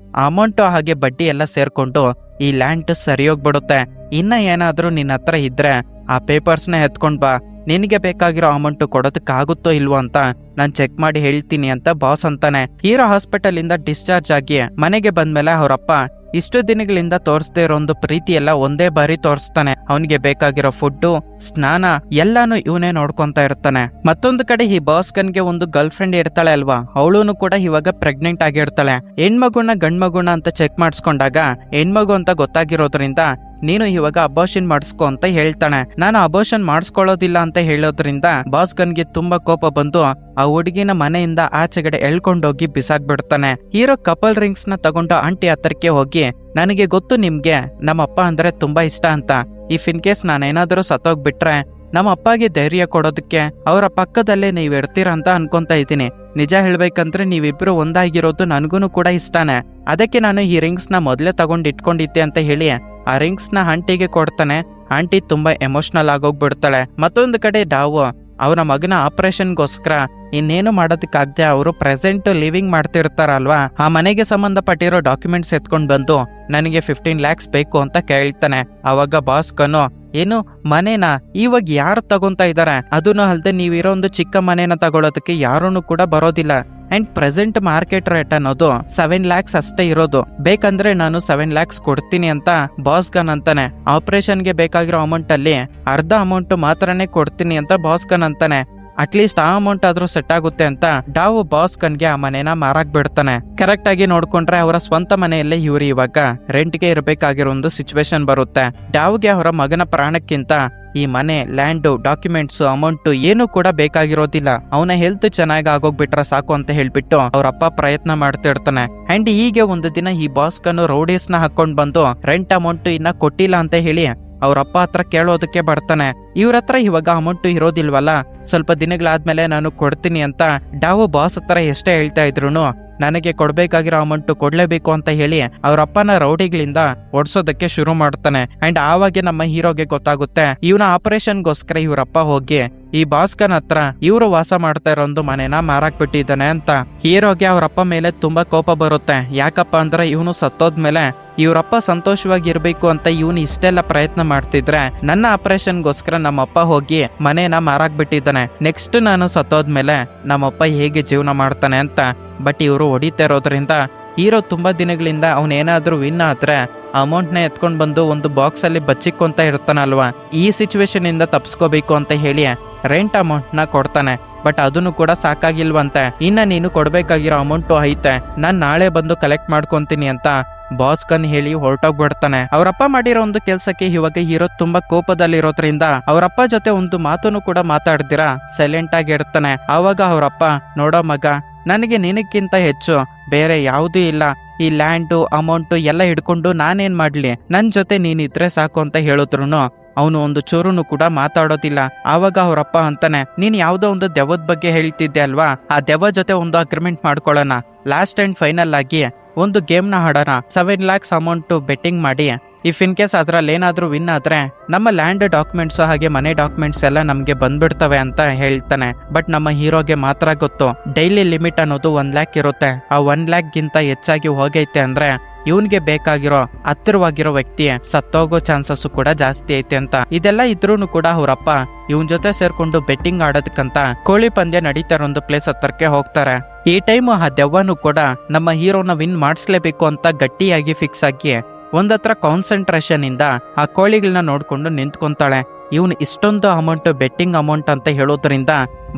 ಅಮೌಂಟು ಹಾಗೆ ಬಡ್ಡಿ ಎಲ್ಲ ಸೇರ್ಕೊಂಡು ಈ ಲ್ಯಾಂಡ್ ಸರಿ ಹೋಗ್ಬಿಡುತ್ತೆ. ಇನ್ನ ಏನಾದ್ರೂ ನಿನ್ನ ಹತ್ರ ಇದ್ರೆ ಆ ಪೇಪರ್ಸ್ನ ಎತ್ಕೊಂಡ್ ಬಾ, ನಿನಗೆ ಬೇಕಾಗಿರೋ ಅಮೌಂಟ್ ಕೊಡೋದಕ್ಕಾಗುತ್ತೋ ಇಲ್ವೋ ಅಂತ ನಾನ್ ಚೆಕ್ ಮಾಡಿ ಹೇಳ್ತೀನಿ ಅಂತ ಬಾಸ್ ಅಂತಾನೆ. ಹೀರೋ ಹಾಸ್ಪಿಟಲ್ ಇಂದ ಡಿಸ್ಚಾರ್ಜ್ ಆಗಿ ಮನೆಗೆ ಬಂದ್ಮೇಲೆ ಅವರಪ್ಪ ಇಷ್ಟು ದಿನಗಳಿಂದ ತೋರಿಸದೇ ಇರೋ ಒಂದು ಪ್ರೀತಿ ಎಲ್ಲ ಒಂದೇ ಬಾರಿ ತೋರಿಸ್ತಾನೆ. ಅವನಿಗೆ ಬೇಕಾಗಿರೋ ಫುಡ್, ಸ್ನಾನ ಎಲ್ಲಾನು ಇವನೇ ನೋಡ್ಕೊಂತ ಇರ್ತಾನೆ. ಮತ್ತೊಂದು ಕಡೆ ಈ ಬಾಸ್ಗನ್ಗೆ ಒಂದು ಗರ್ಲ್ ಫ್ರೆಂಡ್ ಇರ್ತಾಳೆ ಅಲ್ವಾ, ಅವಳು ಕೂಡ ಇವಾಗ ಪ್ರೆಗ್ನೆಂಟ್ ಆಗಿರ್ತಾಳೆ. ಹೆಣ್ಮಗುನ ಗಂಡ್ಮಗುನ ಅಂತ ಚೆಕ್ ಮಾಡಿಸ್ಕೊಂಡಾಗ ಹೆಣ್ಮಗು ಅಂತ ಗೊತ್ತಾಗಿರೋದ್ರಿಂದ ನೀನು ಇವಾಗ ಅಬೋಷನ್ ಮಾಡಿಸ್ಕೊ ಅಂತ ಹೇಳ್ತಾನೆ. ನಾನು ಅಬೋಷನ್ ಮಾಡಿಸ್ಕೊಳ್ಳೋದಿಲ್ಲ ಅಂತ ಹೇಳೋದ್ರಿಂದ ಬಾಸ್ಗನ್ಗೆ ತುಂಬಾ ಕೋಪ ಬಂದು ಆ ಹುಡುಗಿನ ಮನೆಯಿಂದ ಆಚೆಗಡೆ ಎಳ್ಕೊಂಡೋಗಿ ಬಿಸಾಕ್ಬಿಡ್ತಾನೆ. ಹೀರೋ ಕಪಲ್ ರಿಂಗ್ಸ್ ನ ತಗೊಂಡು ಆಂಟಿ ಹತ್ರಕ್ಕೆ ಹೋಗಿ, ನನಗೆ ಗೊತ್ತು ನಿಮ್ಗೆ ನಮ್ಮಪ್ಪ ಅಂದ್ರೆ ತುಂಬಾ ಇಷ್ಟ ಅಂತ, ಇಫ್ ಇನ್ ಕೇಸ್ ನಾನೇನಾದ್ರೂ ಸತ್ತೋಗ್ಬಿಟ್ರೆ ನಮ್ಮ ಅಪ್ಪಗೆ ಧೈರ್ಯ ಕೊಡೋದಕ್ಕೆ ಅವರ ಪಕ್ಕದಲ್ಲೇ ನೀವ್ ಇರ್ತೀರಾ ಅಂತ ಅನ್ಕೊಂತ ಇದ್ದೀನಿ. ನಿಜ ಹೇಳ್ಬೇಕಂದ್ರೆ ನೀವಿಬ್ರು ಒಂದಾಗಿರೋದು ನನಗೂ ಕೂಡ ಇಷ್ಟಾನೆ, ಅದಕ್ಕೆ ನಾನು ಈ ರಿಂಗ್ಸ್ ನ ಮೊದ್ಲೇ ತಗೊಂಡ್ ಇಟ್ಕೊಂಡಿದ್ದೆ ಅಂತ ಹೇಳಿ ಆ ರಿಂಗ್ಸ್ ನ ಆಂಟಿಗೆ ಕೊಡ್ತಾನೆ. ಆಂಟಿ ತುಂಬಾ ಎಮೋಷನಲ್ ಆಗೋಗ್ಬಿಡ್ತಾಳೆ. ಮತ್ತೊಂದು ಕಡೆ ಡಾವು ಅವರ ಮಗನ ಆಪರೇಷನ್ಗೋಸ್ಕರ ಇನ್ನೇನು ಮಾಡೋದಕ್ಕಾಗದೆ ಅವರು ಪ್ರೆಸೆಂಟ್ ಲಿವಿಂಗ್ ಮಾಡ್ತಿರ್ತಾರಲ್ವಾ, ಆ ಮನೆಗೆ ಸಂಬಂಧಪಟ್ಟಿರೋ ಡಾಕ್ಯುಮೆಂಟ್ಸ್ ಎತ್ಕೊಂಡ್ ಬಂದು ನನಗೆ 15 lakhs ಬೇಕು ಅಂತ ಕೇಳ್ತಾನೆ. ಅವಾಗ ಬಾಸ್ ಕನು, ಏನು ಮನೇನಾ, ಇವಾಗ ಯಾರು ತಗೊಂತ ಇದಾರೆ, ಅದನ್ನು ಅಲ್ದೆ ನೀವಿರೋ ಒಂದು ಚಿಕ್ಕ ಮನೇನ ತಗೊಳೋದಕ್ಕೆ ಯಾರೂ ಕೂಡ ಬರೋದಿಲ್ಲ. ಅಂಡ್ ಪ್ರೆಸೆಂಟ್ ಮಾರ್ಕೆಟ್ ರೇಟ್ ಅನ್ನೋದು 7 lakhs ಅಷ್ಟೇ ಇರೋದು, ಬೇಕಂದ್ರೆ ನಾನು 7 lakhs ಕೊಡ್ತೀನಿ ಅಂತ ಬಾಸ್ ಗನ್ ಅಂತಾನೆ. ಆಪರೇಷನ್ಗೆ ಬೇಕಾಗಿರೋ ಅಮೌಂಟ್ ಅಲ್ಲಿ ಅರ್ಧ ಅಮೌಂಟ್ ಮಾತ್ರನೇ ಕೊಡ್ತೀನಿ ಅಂತ ಬಾಸ್ ಗನ್ ಅಂತಾನೆ. ಅಟ್ಲೀಸ್ಟ್ ಆ ಅಮೌಂಟ್ ಆದ್ರೂ ಸೆಟ್ ಆಗುತ್ತೆ ಅಂತ ಡಾವು ಬಾಸ್ ಗನ್ಗೆ ಆ ಮನೇನ ಮಾರಾಕ್ ಬಿಡ್ತಾನೆ. ಕರೆಕ್ಟ್ ಆಗಿ ನೋಡ್ಕೊಂಡ್ರೆ ಅವರ ಸ್ವಂತ ಮನೆಯಲ್ಲೇ ಇವ್ರು ಇವಾಗ ರೆಂಟ್ಗೆ ಇರಬೇಕಾಗಿರೋ ಒಂದು ಸಿಚುವೇಶನ್ ಬರುತ್ತೆ. ಡಾವ್ಗೆ ಅವರ ಮಗನ ಪ್ರಾಣಕ್ಕಿಂತ ಈ ಮನೆ, ಲ್ಯಾಂಡ್, ಡಾಕ್ಯುಮೆಂಟ್ಸ್, ಅಮೌಂಟ್ ಏನು ಕೂಡ ಬೇಕಾಗಿರೋದಿಲ್ಲ, ಅವನ ಹೆಲ್ತ್ ಚೆನ್ನಾಗಿ ಆಗೋಗ್ಬಿಟ್ರೆ ಸಾಕು ಅಂತ ಹೇಳ್ಬಿಟ್ಟು ಅವ್ರಪ್ಪ ಪ್ರಯತ್ನ ಮಾಡ್ತಿರ್ತಾನೆ. ಅಂಡ್ ಹೀಗೆ ಒಂದು ದಿನ ಈ ಬಾಸ್ಕನ್ನು ರೌಡೀಸ್ ನ ಹಾಕೊಂಡ್ ಬಂದು ರೆಂಟ್ ಅಮೌಂಟ್ ಇನ್ನ ಕೊಟ್ಟಿಲ್ಲ ಅಂತ ಹೇಳಿ ಅವ್ರಪ್ಪ ಹತ್ರ ಕೇಳೋದಕ್ಕೆ ಬರ್ತಾನೆ. ಇವ್ರ ಹತ್ರ ಇವಾಗ ಅಮೌಂಟ್ ಇರೋದಿಲ್ವಲ್ಲ, ಸ್ವಲ್ಪ ದಿನಗಳಾದ್ಮೇಲೆ ನಾನು ಕೊಡ್ತೀನಿ ಅಂತ ಡಾವು ಬಾಸ್ ಹತ್ರ ಎಷ್ಟೇ ಹೇಳ್ತಾ ಇದ್ರು ನನಗೆ ಕೊಡ್ಬೇಕಾಗಿರೋ ಅಮೌಂಟ್ ಕೊಡ್ಲೇಬೇಕು ಅಂತ ಹೇಳಿ ಅವ್ರಪ್ಪನ ರೌಡಿಗಳಿಂದ ಓಡಿಸೋದಕ್ಕೆ ಶುರು ಮಾಡ್ತಾನೆ. ಅಂಡ್ ಆವಾಗ ನಮ್ಮ ಹೀರೋಗೆ ಗೊತ್ತಾಗುತ್ತೆ ಇವನ ಆಪರೇಷನ್ಗೋಸ್ಕರ ಇವ್ರಪ್ಪ ಹೋಗಿ ಈ ಭಾಸ್ಕರ್ ಹತ್ರ ಇವರು ವಾಸ ಮಾಡ್ತಾ ಇರೋ ಒಂದು ಮನೆನ ಮಾರಾಕ್ ಬಿಟ್ಟಿದ್ದಾನೆ ಅಂತ. ಹೀರೋಗೆ ಅವ್ರಪ್ಪ ಮೇಲೆ ತುಂಬಾ ಕೋಪ ಬರುತ್ತೆ. ಯಾಕಪ್ಪ ಅಂದ್ರೆ ಇವನು ಸತ್ತೋದ್ಮೇಲೆ ಇವ್ರಪ್ಪ ಸಂತೋಷವಾಗಿರ್ಬೇಕು ಅಂತ ಇವನು ಇಷ್ಟೆಲ್ಲ ಪ್ರಯತ್ನ ಮಾಡ್ತಿದ್ರೆ ನನ್ನ ಆಪರೇಷನ್ಗೋಸ್ಕರ ನಮ್ಮಪ್ಪ ಹೋಗಿ ಮನೇನ ಮಾರಾಕ್ ಬಿಟ್ಟಿದ್ದಾನೆ. ನೆಕ್ಸ್ಟ್ ನಾನು ಸತ್ತೋದ್ಮೇಲೆ ನಮ್ಮಪ್ಪ ಹೇಗೆ ಜೀವನ ಮಾಡ್ತಾನೆ ಅಂತ. ಬಟ್ ಇವರು ಹೊಡಿತಾ ಇರೋದ್ರಿಂದ ಹೀರೋ ತುಂಬಾ ದಿನಗಳಿಂದ ಅವನೇನಾದ್ರೂ ವಿನ್ ಆದ್ರೆ ಅಮೌಂಟ್ನ ಎತ್ಕೊಂಡ್ ಬಂದು ಒಂದು ಬಾಕ್ಸ್ ಅಲ್ಲಿ ಬಚ್ಚಿಕೊಂತ ಇರ್ತಾನಲ್ವಾ, ಈ ಸಿಚುವೇಶನ್ ಇಂದ ತಪ್ಸ್ಕೋಬೇಕು ಅಂತ ಹೇಳಿ ರೆಂಟ್ ಅಮೌಂಟ್ನ ಕೊಡ್ತಾನೆ. ಬಟ್ ಅದನ್ನು ಕೂಡ ಸಾಕಾಗಿಲ್ವಂತೆ. ಇನ್ನ ನೀನು ಕೊಡ್ಬೇಕಾಗಿರೋ ಅಮೌಂಟು ಐತೆ, ನಾನ್ ನಾಳೆ ಬಂದು ಕಲೆಕ್ಟ್ ಮಾಡ್ಕೊಂತೀನಿ ಅಂತ ಬಾಸ್ಕನ್ ಹೇಳಿ ಹೊರಟೋಗ್ಬಿಡ್ತಾನೆ. ಅವರಪ್ಪ ಮಾಡಿರೋ ಒಂದು ಕೆಲ್ಸಕ್ಕೆ ಇವಾಗ ಹೀರೋ ತುಂಬಾ ಕೋಪದಲ್ಲಿರೋದ್ರಿಂದ ಅವರಪ್ಪ ಜೊತೆ ಒಂದು ಮಾತನ್ನು ಕೂಡ ಮಾತಾಡ್ದಿರಾ ಸೈಲೆಂಟ್ ಆಗಿ ಇರ್ತಾನೆ. ಆವಾಗ ಅವರಪ್ಪ, ನೋಡೋ ಮಗ, ನನಗೆ ನಿನಕ್ಕಿಂತ ಹೆಚ್ಚು ಬೇರೆ ಯಾವುದೂ ಇಲ್ಲ. ಈ ಲ್ಯಾಂಡು ಅಮೌಂಟು ಎಲ್ಲ ಹಿಡ್ಕೊಂಡು ನಾನೇನ್ ಮಾಡ್ಲಿ, ನನ್ ಜೊತೆ ನೀನಿದ್ರೆ ಸಾಕು ಅಂತ ಹೇಳಿದ್ರು ಅವನು ಒಂದು ಚೂರುನು ಕೂಡ ಮಾತಾಡೋದಿಲ್ಲ. ಆವಾಗ ಅವರಪ್ಪ ಅಂತಾನೆ, ನೀನ್ ಯಾವ್ದೋ ಒಂದು ದೆವ್ವದ ಬಗ್ಗೆ ಹೇಳ್ತಿದ್ದೆ ಅಲ್ವಾ, ಆ ದೆವ್ವ ಜೊತೆ ಒಂದು ಅಗ್ರಿಮೆಂಟ್ ಮಾಡ್ಕೊಳ್ಳೋಣ. ಲಾಸ್ಟ್ ಅಂಡ್ ಫೈನಲ್ ಆಗಿ ಒಂದು ಗೇಮ್ನ ಆಡೋಣ. 7 lakhs ಅಮೌಂಟ್ ಬೆಟ್ಟಿಂಗ್ ಮಾಡಿ ಇಫ್ ಇನ್ ಕೇಸ್ ಅದ್ರಲ್ಲಿ ಏನಾದ್ರೂ ವಿನ್ ಆದ್ರೆ ನಮ್ಮ ಲ್ಯಾಂಡ್ ಡಾಕ್ಯುಮೆಂಟ್ಸ್ ಹಾಗೆ ಮನೆ ಡಾಕ್ಯುಮೆಂಟ್ಸ್ ಎಲ್ಲ ನಮ್ಗೆ ಬಂದ್ಬಿಡ್ತವೆ ಅಂತ ಹೇಳ್ತಾನೆ. ಬಟ್ ನಮ್ಮ ಹೀರೋಗೆ ಮಾತ್ರ ಗೊತ್ತು ಡೈಲಿ ಲಿಮಿಟ್ ಅನ್ನೋದು 1 lakh ಇರುತ್ತೆ. ಆ 1 lakh ಗಿಂತ ಹೆಚ್ಚಾಗಿ ಹೋಗೈತೆ ಅಂದ್ರೆ ಇವನ್ಗೆ ಬೇಕಾಗಿರೋ ಹತ್ತಿರವಾಗಿರೋ ವ್ಯಕ್ತಿ ಸತ್ತೋಗೋ ಚಾನ್ಸಸ್ ಕೂಡ ಜಾಸ್ತಿ ಐತೆ ಅಂತ. ಇದೆಲ್ಲ ಇದ್ರೂನು ಕೂಡ ಅವರಪ್ಪ ಇವನ್ ಜೊತೆ ಸೇರ್ಕೊಂಡು ಬೆಟ್ಟಿಂಗ್ ಆಡೋದಕ್ಕಂತ ಕೋಳಿ ಪಂದ್ಯ ನಡೀತಾ ಇರೋ ಒಂದು ಪ್ಲೇಸ್ ಹತ್ರಕ್ಕೆ ಹೋಗ್ತಾರೆ. ಈ ಟೈಮ್ ಆ ದೆವ್ವನು ಕೂಡ ನಮ್ಮ ಹೀರೋನ ವಿನ್ ಮಾಡಿಸ್ಲೇಬೇಕು ಅಂತ ಗಟ್ಟಿಯಾಗಿ ಫಿಕ್ಸ್ ಆಗಿ ಒಂದತ್ರ ಕಾನ್ಸಂಟ್ರೇಷನ್ ಇಂದ ಆ ಕೋಳಿಗಳನ್ನ ನೋಡ್ಕೊಂಡು ನಿಂತ್ಕೊಂತಾಳೆ. ಇವನು ಇಷ್ಟೊಂದು ಅಮೌಂಟ್ ಬೆಟ್ಟಿಂಗ್ ಅಮೌಂಟ್ ಅಂತ ಹೇಳೋದ್ರಿಂದ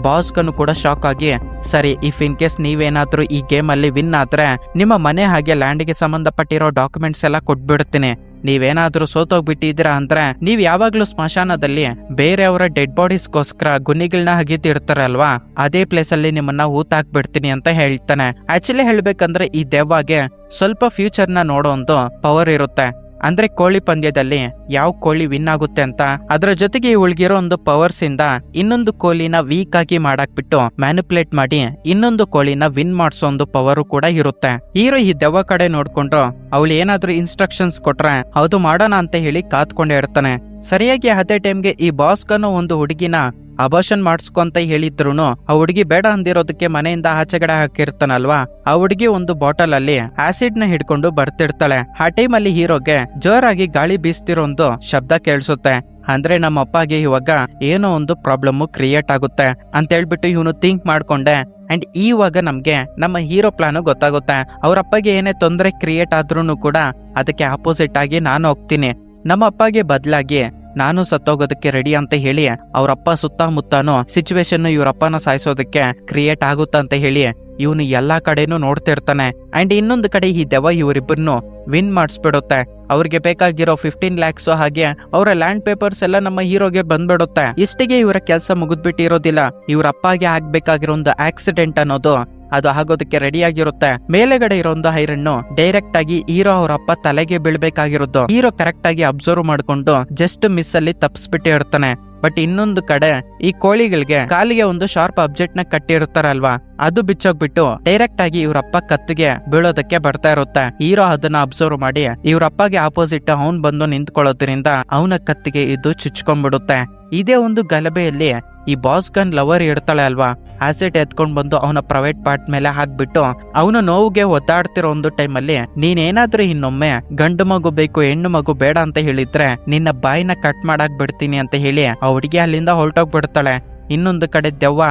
ಬಾಸ್ಗನು ಕೂಡ ಶಾಕ್ ಆಗಿ, ಸರಿ ಇಫ್ ಇನ್ ಕೇಸ್ ನೀವೇನಾದ್ರೂ ಈ ಗೇಮ್ ಅಲ್ಲಿ ವಿನ್ ಆದ್ರೆ ನಿಮ್ಮ ಮನೆ ಹಾಗೆ ಲ್ಯಾಂಡ್ಗೆ ಸಂಬಂಧಪಟ್ಟಿರೋ ಡಾಕ್ಯುಮೆಂಟ್ಸ್ ಎಲ್ಲ ಕೊಟ್ಬಿಡ್ತೀನಿ. ನೀವೇನಾದ್ರೂ ಸೋತೋಗ್ಬಿಟ್ಟಿದ್ದೀರಾ ಅಂದ್ರೆ ನೀವ್ ಯಾವಾಗ್ಲೂ ಸ್ಮಶಾನದಲ್ಲಿ ಬೇರೆಯವರ ಡೆಡ್ ಬಾಡೀಸ್ಗೋಸ್ಕರ ಗುಣಿಗಳನ್ನ ಹಗಿತಿರ್ತಾರಲ್ವಾ, ಅದೇ ಪ್ಲೇಸ್ ಅಲ್ಲಿ ನಿಮ್ಮನ್ನ ಹೂತಾಕ್ಬಿಡ್ತೀನಿ ಅಂತ ಹೇಳ್ತಾನೆ. ಆಕ್ಚುಲಿ ಹೇಳ್ಬೇಕಂದ್ರೆ ಈ ದೆವ್ವಾಗೆ ಸ್ವಲ್ಪ ಫ್ಯೂಚರ್ ನ ನೋಡೋ ಒಂದು ಪವರ್ ಇರುತ್ತೆ. ಅಂದ್ರೆ ಕೋಳಿ ಪಂದ್ಯದಲ್ಲಿ ಯಾವ ಕೋಳಿ ವಿನ್ ಆಗುತ್ತೆ ಅಂತ, ಅದರ ಜೊತೆಗೆ ಉಳ್ಗಿರೋ ಒಂದು ಪವರ್ಸ್ ಇಂದ ಇನ್ನೊಂದು ಕೋಳಿನ ವೀಕ್ ಆಗಿ ಮಾಡಾಕ್ಬಿಟ್ಟು ಮ್ಯಾನಿಪುಲೇಟ್ ಮಾಡಿ ಇನ್ನೊಂದು ಕೋಳಿನ ವಿನ್ ಮಾಡಿಸೋ ಒಂದು ಪವರ್ ಕೂಡ ಇರುತ್ತೆ. ಹೀರೋ ಈ ದೆವ್ವ ಕಡೆ ನೋಡ್ಕೊಂಡು ಅವಳು ಏನಾದ್ರೂ ಇನ್ಸ್ಟ್ರಕ್ಷನ್ಸ್ ಕೊಟ್ರೆ ಅದು ಮಾಡೋಣ ಅಂತ ಹೇಳಿ ಕಾತ್ಕೊಂಡೇ ಇರ್ತಾನೆ. ಸರಿಯಾಗಿ ಅದೇ ಟೈಮ್ಗೆ ಈ ಬಾಸ್ಕನ್ನು ಒಂದು ಹುಡುಗಿನ ಅಬಾರ್ಷನ್ ಮಾಡಿಸ್ಕೊಂತ ಹೇಳಿದ್ರು ಆ ಹುಡುಗಿ ಬೇಡ ಅಂದಿರೋದಕ್ಕೆ ಮನೆಯಿಂದ ಆಚೆಗಡೆ ಹಾಕಿರ್ತಾನಲ್ವಾ, ಆ ಹುಡುಗಿ ಒಂದು ಬಾಟಲ್ ಅಲ್ಲಿ ಆಸಿಡ್ ನ ಹಿಡ್ಕೊಂಡು ಬರ್ತಿರ್ತಾಳೆ. ಆ ಟೈಮ್ ಅಲ್ಲಿ ಹೀರೋಗೆ ಜೋರಾಗಿ ಗಾಳಿ ಬೀಸ್ತಿರೋ ಒಂದು ಶಬ್ದ ಕೇಳಿಸುತ್ತೆ. ಅಂದ್ರೆ ನಮ್ಮ ಅಪ್ಪಗೆ ಇವಾಗ ಏನೋ ಒಂದು ಪ್ರಾಬ್ಲಮ್ ಕ್ರಿಯೇಟ್ ಆಗುತ್ತೆ ಅಂತ ಹೇಳ್ಬಿಟ್ಟು ಇವನು ಥಿಂಕ್ ಮಾಡ್ಕೊಂಡೆ. ಅಂಡ್ ಇವಾಗ ನಮ್ಗೆ ನಮ್ಮ ಹೀರೋ ಪ್ಲಾನ್ ಗೊತ್ತಾಗುತ್ತೆ. ಅವ್ರಪ್ಪಗೆ ಏನೇ ತೊಂದರೆ ಕ್ರಿಯೇಟ್ ಆದ್ರೂ ಕೂಡ ಅದಕ್ಕೆ ಆಪೋಸಿಟ್ ಆಗಿ ನಾನು ಹೋಗ್ತೀನಿ, ನಮ್ಮ ಅಪ್ಪಗೆ ಬದಲಾಗಿ ನಾನು ಸತ್ತೋಗೋದಕ್ಕೆ ರೆಡಿ ಅಂತ ಹೇಳಿ ಅವ್ರಪ್ಪ ಸುತ್ತಮುತ್ತನೂ ಸಿಚುವೇಶನ್ ಇವ್ರಪ್ಪನ ಸಾಯಿಸೋದಕ್ಕೆ ಕ್ರಿಯೇಟ್ ಆಗುತ್ತ ಅಂತ ಹೇಳಿ ಇವನು ಎಲ್ಲಾ ಕಡೆನೂ ನೋಡ್ತಿರ್ತಾನೆ. ಅಂಡ್ ಇನ್ನೊಂದು ಕಡೆ ಈ ದೆವ್ವ ಇವರಿಬ್ಬರನ್ನು ವಿನ್ ಮಾಡಿಸ್ಬಿಡುತ್ತೆ. ಅವ್ರಿಗೆ ಬೇಕಾಗಿರೋ 15 lakhs ಹಾಗೆ ಅವರ ಲ್ಯಾಂಡ್ ಪೇಪರ್ಸ್ ಎಲ್ಲ ನಮ್ಮ ಹೀರೋಗೆ ಬಂದ್ಬಿಡುತ್ತೆ. ಇಷ್ಟಿಗೆ ಇವರ ಕೆಲಸ ಮುಗಿದ್ಬಿಟ್ಟಿರೋದಿಲ್ಲ. ಇವ್ರ ಅಪ್ಪಗೆ ಆಗ್ಬೇಕಾಗಿರೋ ಒಂದು ಆಕ್ಸಿಡೆಂಟ್ ಅನ್ನೋದು ಅದು ಆಗೋದಕ್ಕೆ ರೆಡಿ ಆಗಿರುತ್ತೆ. ಮೇಲೆಗಡೆ ಇರೋ ಒಂದು ಐರನ್ನು ಡೈರೆಕ್ಟ್ ಆಗಿ ಹೀರೋ ಅವರಪ್ಪ ತಲೆಗೆ ಬೀಳ್ಬೇಕಾಗಿರೋದು ಹೀರೋ ಕರೆಕ್ಟ್ ಆಗಿ ಅಬ್ಸರ್ವ್ ಮಾಡ್ಕೊಂಡು ಜಸ್ಟ್ ಮಿಸ್ ಅಲ್ಲಿ ತಪ್ಪಿಸ್ಬಿಟ್ಟು ಇರ್ತಾನೆ. ಬಟ್ ಇನ್ನೊಂದು ಕಡೆ ಈ ಕೋಳಿಗಳಿಗೆ ಕಾಲಿಗೆ ಒಂದು ಶಾರ್ಪ್ ಆಬ್ಜೆಕ್ಟ್ ನ ಕಟ್ಟಿರ್ತಾರಲ್ವಾ, ಅದು ಬಿಚ್ಚೋಗ್ಬಿಟ್ಟು ಡೈರೆಕ್ಟ್ ಆಗಿ ಇವ್ರಪ್ಪ ಕತ್ತಿಗೆ ಬೀಳೋದಕ್ಕೆ ಬರ್ತಾ ಇರುತ್ತೆ. ಹೀರೋ ಅದನ್ನ ಅಬ್ಸರ್ವ್ ಮಾಡಿ ಇವ್ರಪ್ಪಗೆ ಆಪೋಸಿಟ್ ಅವನ್ ಬಂದು ನಿಂತ್ಕೊಳ್ಳೋದ್ರಿಂದ ಅವನ ಕತ್ತಿಗೆ ಇದು ಚುಚ್ಕೊಂಡ್ಬಿಡುತ್ತೆ. ಇದೇ ಒಂದು ಗಲಭೆಯಲ್ಲಿ ಈ ಬಾಸ್ಗನ್ ಲವರ್ ಇರ್ತಾಳೆ ಅಲ್ವಾ, ಆಸಿಡ್ ಎತ್ಕೊಂಡ್ ಬಂದು ಅವನ ಪ್ರೈವೇಟ್ ಪಾರ್ಟ್ ಮೇಲೆ ಹಾಕ್ಬಿಟ್ಟು ಅವನು ನೋವಿಗೆ ಒದ್ದಾಡ್ತಿರೋ ಒಂದು ಟೈಮಲ್ಲಿ ನೀನೇನಾದ್ರೂ ಇನ್ನೊಮ್ಮೆ ಗಂಡು ಮಗು ಬೇಕು ಹೆಣ್ಣು ಮಗು ಬೇಡ ಅಂತ ಹೇಳಿದ್ರೆ ನಿನ್ನ ಬಾಯಿನ ಕಟ್ ಮಾಡಾಕ್ ಬಿಡ್ತೀನಿ ಅಂತ ಹೇಳಿ ಆ ಹುಡುಗಿ ಅಲ್ಲಿಂದ ಹೊರಟೋಗ್ಬಿಡ್ತಾಳೆ. ಇನ್ನೊಂದು ಕಡೆ ದೆವ್ವ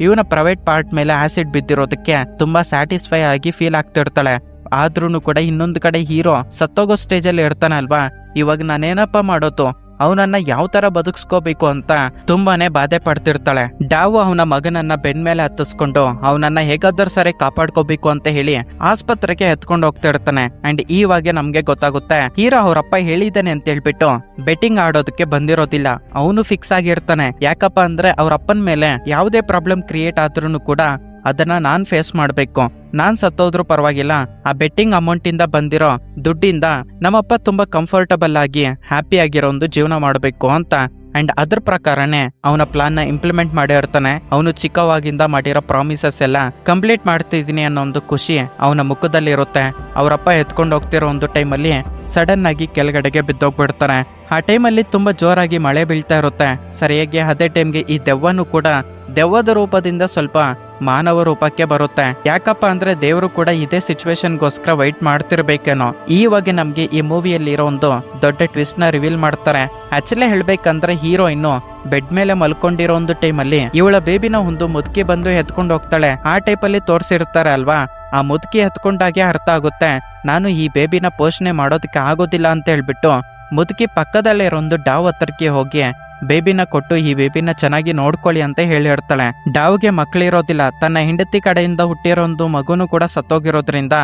ಇವನ ಪ್ರೈವೇಟ್ ಪಾರ್ಟ್ ಮೇಲೆ ಆಸಿಡ್ ಬಿದ್ದಿರೋದಕ್ಕೆ ತುಂಬಾ ಸ್ಯಾಟಿಸ್ಫೈ ಆಗಿ ಫೀಲ್ ಆಗ್ತಿರ್ತಾಳೆ. ಆದ್ರೂ ಕೂಡ ಇನ್ನೊಂದು ಕಡೆ ಹೀರೋ ಸತ್ತೋಗೋ ಸ್ಟೇಜ್ ಅಲ್ಲಿ ಇರ್ತಾನಲ್ವಾ, ಇವಾಗ ನಾನೇನಪ್ಪ ಮಾಡೋದು, ಅವನನ್ನ ಯಾವ ತರ ಬದುಕಿಸ್ಕೋಬೇಕು ಅಂತ ತುಂಬಾನೇ ಬಾಧೆ ಪಡ್ತಿರ್ತಾಳೆ. ಡಾವು ಅವನ ಮಗನನ್ನ ಬೆನ್ ಮೇಲೆ ಹತ್ತಿಸ್ಕೊಂಡು ಅವನನ್ನ ಹೇಗಾದ್ರೂ ಸರಿ ಕಾಪಾಡ್ಕೋಬೇಕು ಅಂತ ಹೇಳಿ ಆಸ್ಪತ್ರೆಗೆ ಎತ್ಕೊಂಡು ಹೋಗ್ತಿರ್ತಾನೆ. ಅಂಡ್ ಇವಾಗ ನಮ್ಗೆ ಗೊತ್ತಾಗುತ್ತೆ ಹೀರೋ ಅವರಪ್ಪ ಹೇಳಿದ್ದಾನೆ ಅಂತ ಹೇಳ್ಬಿಟ್ಟು ಬೆಟ್ಟಿಂಗ್ ಆಡೋದಕ್ಕೆ ಬಂದಿರೋದಿಲ್ಲ. ಅವನು ಫಿಕ್ಸ್ ಆಗಿರ್ತಾನೆ. ಯಾಕಪ್ಪ ಅಂದ್ರೆ ಅವ್ರಪ್ಪನ ಮೇಲೆ ಯಾವುದೇ ಪ್ರಾಬ್ಲಮ್ ಕ್ರಿಯೇಟ್ ಆದ್ರೂ ಕೂಡ ಅದನ್ನ ನಾನ್ ಫೇಸ್ ಮಾಡ್ಬೇಕು. ನಾನ್ ಸತ್ತೋದ್ರೂ ಪರವಾಗಿಲ್ಲ, ಆ ಬೆಟ್ಟಿಂಗ್ ಅಮೌಂಟ್ ಇಂದ ಬಂದಿರೋ ದುಡ್ಡಿಂದ ನಮ್ಮಪ್ಪ ತುಂಬಾ ಕಂಫರ್ಟಬಲ್ ಆಗಿ ಹ್ಯಾಪಿ ಆಗಿರೋ ಒಂದು ಜೀವನ ಮಾಡ್ಬೇಕು ಅಂತ. ಅಂಡ್ ಅದ್ರ ಪ್ರಕಾರನೇ ಅವನ ಪ್ಲಾನ್ ನ ಇಂಪ್ಲಿಮೆಂಟ್ ಮಾಡಿರ್ತಾನೆ. ಅವನು ಚಿಕ್ಕವಾಗಿಂದ ಮಾಡಿರೋ ಪ್ರಾಮಿಸಸ್ ಎಲ್ಲ ಕಂಪ್ಲೀಟ್ ಮಾಡ್ತಿದೀನಿ ಅನ್ನೋ ಒಂದು ಖುಷಿ ಅವನ ಮುಖದಲ್ಲಿ ಇರುತ್ತೆ. ಅವರಪ್ಪ ಎತ್ಕೊಂಡು ಹೋಗ್ತಿರೋ ಒಂದು ಟೈಮಲ್ಲಿ ಸಡನ್ ಆಗಿ ಕೆಳಗಡೆಗೆ ಬಿದ್ದೋಗ್ಬಿಡ್ತಾನೆ. ಆ ಟೈಮಲ್ಲಿ ತುಂಬಾ ಜೋರಾಗಿ ಮಳೆ ಬೀಳ್ತಾ ಇರುತ್ತೆ. ಸರಿಯಾಗಿ ಅದೇ ಟೈಮ್ಗೆ ಈ ದೆವ್ವನು ಕೂಡ ದೆವ್ವದ ರೂಪದಿಂದ ಸ್ವಲ್ಪ ಮಾನವ ರೂಪಕ್ಕೆ ಬರುತ್ತೆ. ಯಾಕಪ್ಪ ಅಂದ್ರೆ ದೇವರು ಕೂಡ ಇದೇ ಸಿಚುವೇಶನ್ಗೋಸ್ಕರ ವೈಟ್ ಮಾಡ್ತಿರ್ಬೇಕೇನೋ. ಈವಾಗ ನಮ್ಗೆ ಈ ಮೂವಿಯಲ್ಲಿ ಇರೋ ಒಂದು ದೊಡ್ಡ ಟ್ವಿಸ್ಟ್ ನ ರಿವೀಲ್ ಮಾಡ್ತಾರೆ. ಆಕ್ಚುಲಿ ಹೇಳ್ಬೇಕಂದ್ರೆ ಹೀರೋಯಿನ್ ಬೆಡ್ ಮೇಲೆ ಮಲ್ಕೊಂಡಿರೋ ಒಂದು ಟೈಮಲ್ಲಿ ಇವಳ ಬೇಬಿನ ಒಂದು ಮುದುಕಿ ಬಂದು ಎತ್ಕೊಂಡು ಹೋಗ್ತಾಳೆ. ಆ ಟೈಪಲ್ಲಿ ತೋರಿಸಿರ್ತಾರೆ ಅಲ್ವಾ. ಆ ಮುದುಕಿ ಎತ್ಕೊಂಡಾಗೆ ಅರ್ಥ ಆಗುತ್ತೆ ನಾನು ಈ ಬೇಬಿನ ಪೋಷಣೆ ಮಾಡೋದಕ್ಕೆ ಆಗೋದಿಲ್ಲ ಅಂತ ಹೇಳ್ಬಿಟ್ಟು ಮುದುಕಿ ಪಕ್ಕದಲ್ಲೇ ಇರೋ ಒಂದು ಡಾವ್ ಹತ್ರಕ್ಕೆ ಹೋಗಿ ಬೇಬಿನ ಕೊಟ್ಟು ಈ ಬೇಬಿನ ಚೆನ್ನಾಗಿ ನೋಡ್ಕೊಳ್ಳಿ ಅಂತ ಹೇಳಿರ್ತಾಳೆ. ಡಾವ್ಗೆ ಮಕ್ಕಳಿರೋದಿಲ್ಲ. ತನ್ನ ಹೆಂಡತಿ ಕಡೆಯಿಂದ ಹುಟ್ಟಿರೋ ಒಂದು ಮಗುನು ಕೂಡ ಸತ್ತೋಗಿರೋದ್ರಿಂದ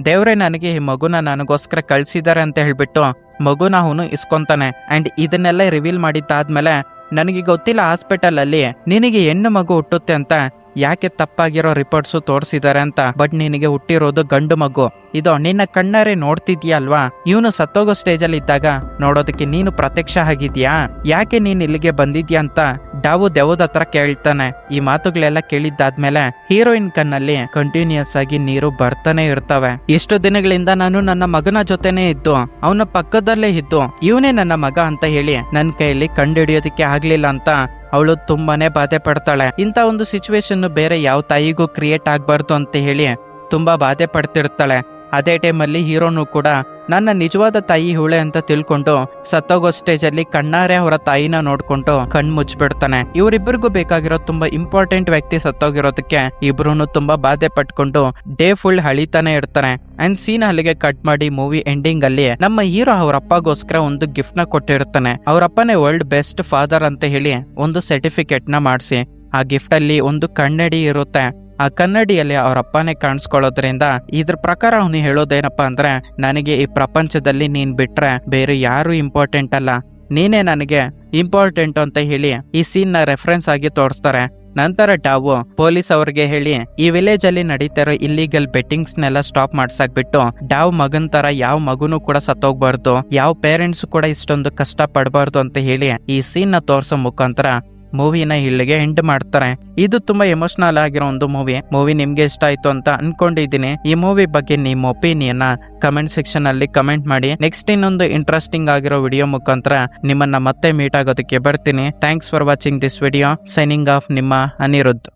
ದೇವ್ರೆ ನನಗೆ ಈ ಮಗುನ ನನಗೋಸ್ಕರ ಕಳ್ಸಿದ್ದಾರೆ ಅಂತ ಹೇಳ್ಬಿಟ್ಟು ಮಗುನ ಅವನು ಇಸ್ಕೊಂತಾನೆ. ಅಂಡ್ ಇದನ್ನೆಲ್ಲ ರಿವೀಲ್ ಮಾಡಿದ್ದಾದ್ಮೇಲೆ ನನಗೆ ಗೊತ್ತಿಲ್ಲ ಹಾಸ್ಪಿಟಲ್ ಅಲ್ಲಿ ನಿನಗೆ ಹೆಣ್ಣು ಮಗು ಹುಟ್ಟುತ್ತೆ ಅಂತ ಯಾಕೆ ತಪ್ಪಾಗಿರೋ ರಿಪೋರ್ಟ್ಸು ತೋರಿಸಿದ್ದಾರೆ ಅಂತ. ಬಟ್ ನಿನಗೆ ಹುಟ್ಟಿರೋದು ಗಂಡು ಮಗು. ಇದು ನಿನ್ನ ಕಣ್ಣಾರೆ ನೋಡ್ತಿದ್ಯಾ ಅಲ್ವಾ. ಇವನು ಸತ್ತೋಗೋ ಸ್ಟೇಜ್ ಅಲ್ಲಿ ಇದ್ದಾಗ ನೋಡೋದಕ್ಕೆ ನೀನು ಪ್ರತ್ಯಕ್ಷ ಆಗಿದ್ಯಾ, ಯಾಕೆ ನೀನ್ ಇಲ್ಲಿಗೆ ಬಂದಿದ್ಯಾ ಅಂತ ಡಾವು ದೆವ್ವದ ಹತ್ರ ಕೇಳ್ತಾನೆ. ಈ ಮಾತುಗಳೆಲ್ಲ ಕೇಳಿದ್ದಾದ್ಮೇಲೆ ಹೀರೋಯಿನ್ ಕಣ್ಣಲ್ಲಿ ಕಂಟಿನ್ಯೂಸ್ ಆಗಿ ನೀರು ಬರ್ತಾನೆ ಇರ್ತವೆ. ಇಷ್ಟು ದಿನಗಳಿಂದ ನಾನು ನನ್ನ ಮಗನ ಜೊತೆನೆ ಇದ್ದು ಅವನ ಪಕ್ಕದಲ್ಲೇ ಇದ್ದು ಇವನೇ ನನ್ನ ಮಗ ಅಂತ ಹೇಳಿ ನನ್ನ ಕೈಯಲ್ಲಿ ಕಂಡುಹಿಡಿಯೋದಕ್ಕೆ ಆಗ್ಲಿಲ್ಲ ಅಂತ ಅವಳು ತುಂಬಾನೇ ಬಾಧೆ ಪಡ್ತಾಳೆ. ಇಂಥ ಒಂದು ಸಿಚುವೇಶನ್ ಬೇರೆ ಯಾವ ತಾಯಿಗೂ ಕ್ರಿಯೇಟ್ ಆಗ್ಬಾರ್ದು ಅಂತ ಹೇಳಿ ತುಂಬಾ ಬಾಧೆ ಪಡ್ತಿರ್ತಾಳೆ. ಅದೇ ಟೈಮಲ್ಲಿ ಹೀರೋನು ಕೂಡ ನನ್ನ ನಿಜವಾದ ತಾಯಿ ಇವಳೆ ಅಂತ ತಿಳ್ಕೊಂಡು ಸತ್ತೋಗೋ ಸ್ಟೇಜ್ ಅಲ್ಲಿ ಕಣ್ಣಾರೆ ಅವರ ತಾಯಿನ ನೋಡ್ಕೊಂಡು ಕಣ್ ಮುಚ್ಚಿಬಿಡ್ತಾನೆ. ಇವರಿಬ್ಬರಿಗೂ ಬೇಕಾಗಿರೋ ತುಂಬಾ ಇಂಪಾರ್ಟೆಂಟ್ ವ್ಯಕ್ತಿ ಸತ್ತೋಗಿರೋದಕ್ಕೆ ಇಬ್ರು ತುಂಬಾ ಬಾಧೆ ಪಟ್ಕೊಂಡು ಡೇ ಫುಲ್ ಹಳಿತಾನೆ ಇರ್ತಾನೆ. ಅಂಡ್ ಸೀನ್ ಅಲ್ಲಿಗೆ ಕಟ್ ಮಾಡಿ ಮೂವಿ ಎಂಡಿಂಗ್ ಅಲ್ಲಿ ನಮ್ಮ ಹೀರೋ ಅವ್ರ ಅಪ್ಪಗೋಸ್ಕರ ಒಂದು ಗಿಫ್ಟ್ ನ ಕೊಟ್ಟಿರ್ತಾನೆ. ಅವ್ರಪ್ಪನೇ ವರ್ಲ್ಡ್ ಬೆಸ್ಟ್ ಫಾದರ್ ಅಂತ ಹೇಳಿ ಒಂದು ಸರ್ಟಿಫಿಕೇಟ್ ನ ಮಾಡಿಸಿ ಆ ಗಿಫ್ಟ್ ಅಲ್ಲಿ ಒಂದು ಕನ್ನಡಿ ಇರುತ್ತೆ. ಆ ಕನ್ನಡಿಯಲ್ಲಿ ಅವ್ರ ಅಪ್ಪನೇ ಕಾಣಿಸ್ಕೊಳ್ಳೋದ್ರಿಂದ ಇದ್ರ ಪ್ರಕಾರ ಅವನು ಹೇಳೋದೇನಪ್ಪಾ ಅಂದ್ರೆ ನನಗೆ ಈ ಪ್ರಪಂಚದಲ್ಲಿ ನೀನ್ ಬಿಟ್ರೆ ಬೇರೆ ಯಾರು ಇಂಪಾರ್ಟೆಂಟ್ ಅಲ್ಲ, ನೀನೇ ನನಗೆ ಇಂಪಾರ್ಟೆಂಟ್ ಅಂತ ಹೇಳಿ ಈ ಸೀನ್ ನ ರೆಫರೆನ್ಸ್ ಆಗಿ ತೋರಿಸ್ತಾರೆ. ನಂತರ ಡಾವು ಪೊಲೀಸ್ ಅವ್ರಿಗೆ ಹೇಳಿ ಈ ವಿಲೇಜ್ ಅಲ್ಲಿ ನಡೀತಿರೋ ಇಲ್ಲಿಗಲ್ ಬೆಟ್ಟಿಂಗ್ಸ್ ನೆಲ್ಲ ಸ್ಟಾಪ್ ಮಾಡ್ಸಾಕ್ಬಿಟ್ಟು ಡಾವ್ ಮಗನ್ ತರ ಯಾವ ಮಗುನು ಕೂಡ ಸತ್ತೋಗ್ಬಾರ್ದು, ಯಾವ ಪೇರೆಂಟ್ಸ್ ಕೂಡ ಇಷ್ಟೊಂದು ಕಷ್ಟ ಪಡಬಾರ್ದು ಅಂತ ಹೇಳಿ ಈ ಸೀನ್ ನ ತೋರ್ಸೋ ಮುಖಾಂತರ ಮೂವಿನ ಇಲ್ಲಿಗೆ ಎಂಡ್ ಮಾಡ್ತಾರೆ. ಇದು ತುಂಬಾ ಎಮೋಷನಲ್ ಆಗಿರೋ ಒಂದು ಮೂವಿ ನಿಮ್ಗೆ ಇಷ್ಟ ಆಯ್ತು ಅಂತ ಅನ್ಕೊಂಡಿದ್ದೀನಿ. ಈ ಮೂವಿ ಬಗ್ಗೆ ನಿಮ್ಮ ಒಪಿನಿಯನ್ ಕಮೆಂಟ್ ಸೆಕ್ಷನ್ ಅಲ್ಲಿ ಕಮೆಂಟ್ ಮಾಡಿ. ನೆಕ್ಸ್ಟ್ ಇನ್ನೊಂದು ಇಂಟ್ರೆಸ್ಟಿಂಗ್ ಆಗಿರೋ ವಿಡಿಯೋ ಮುಖಾಂತರ ನಿಮ್ಮನ್ನ ಮತ್ತೆ ಮೀಟ್ ಆಗೋದಕ್ಕೆ ಬರ್ತೀನಿ. Thanks for watching this video. Signing off ನಿಮ್ಮ ಅನಿರುದ್ಧ್.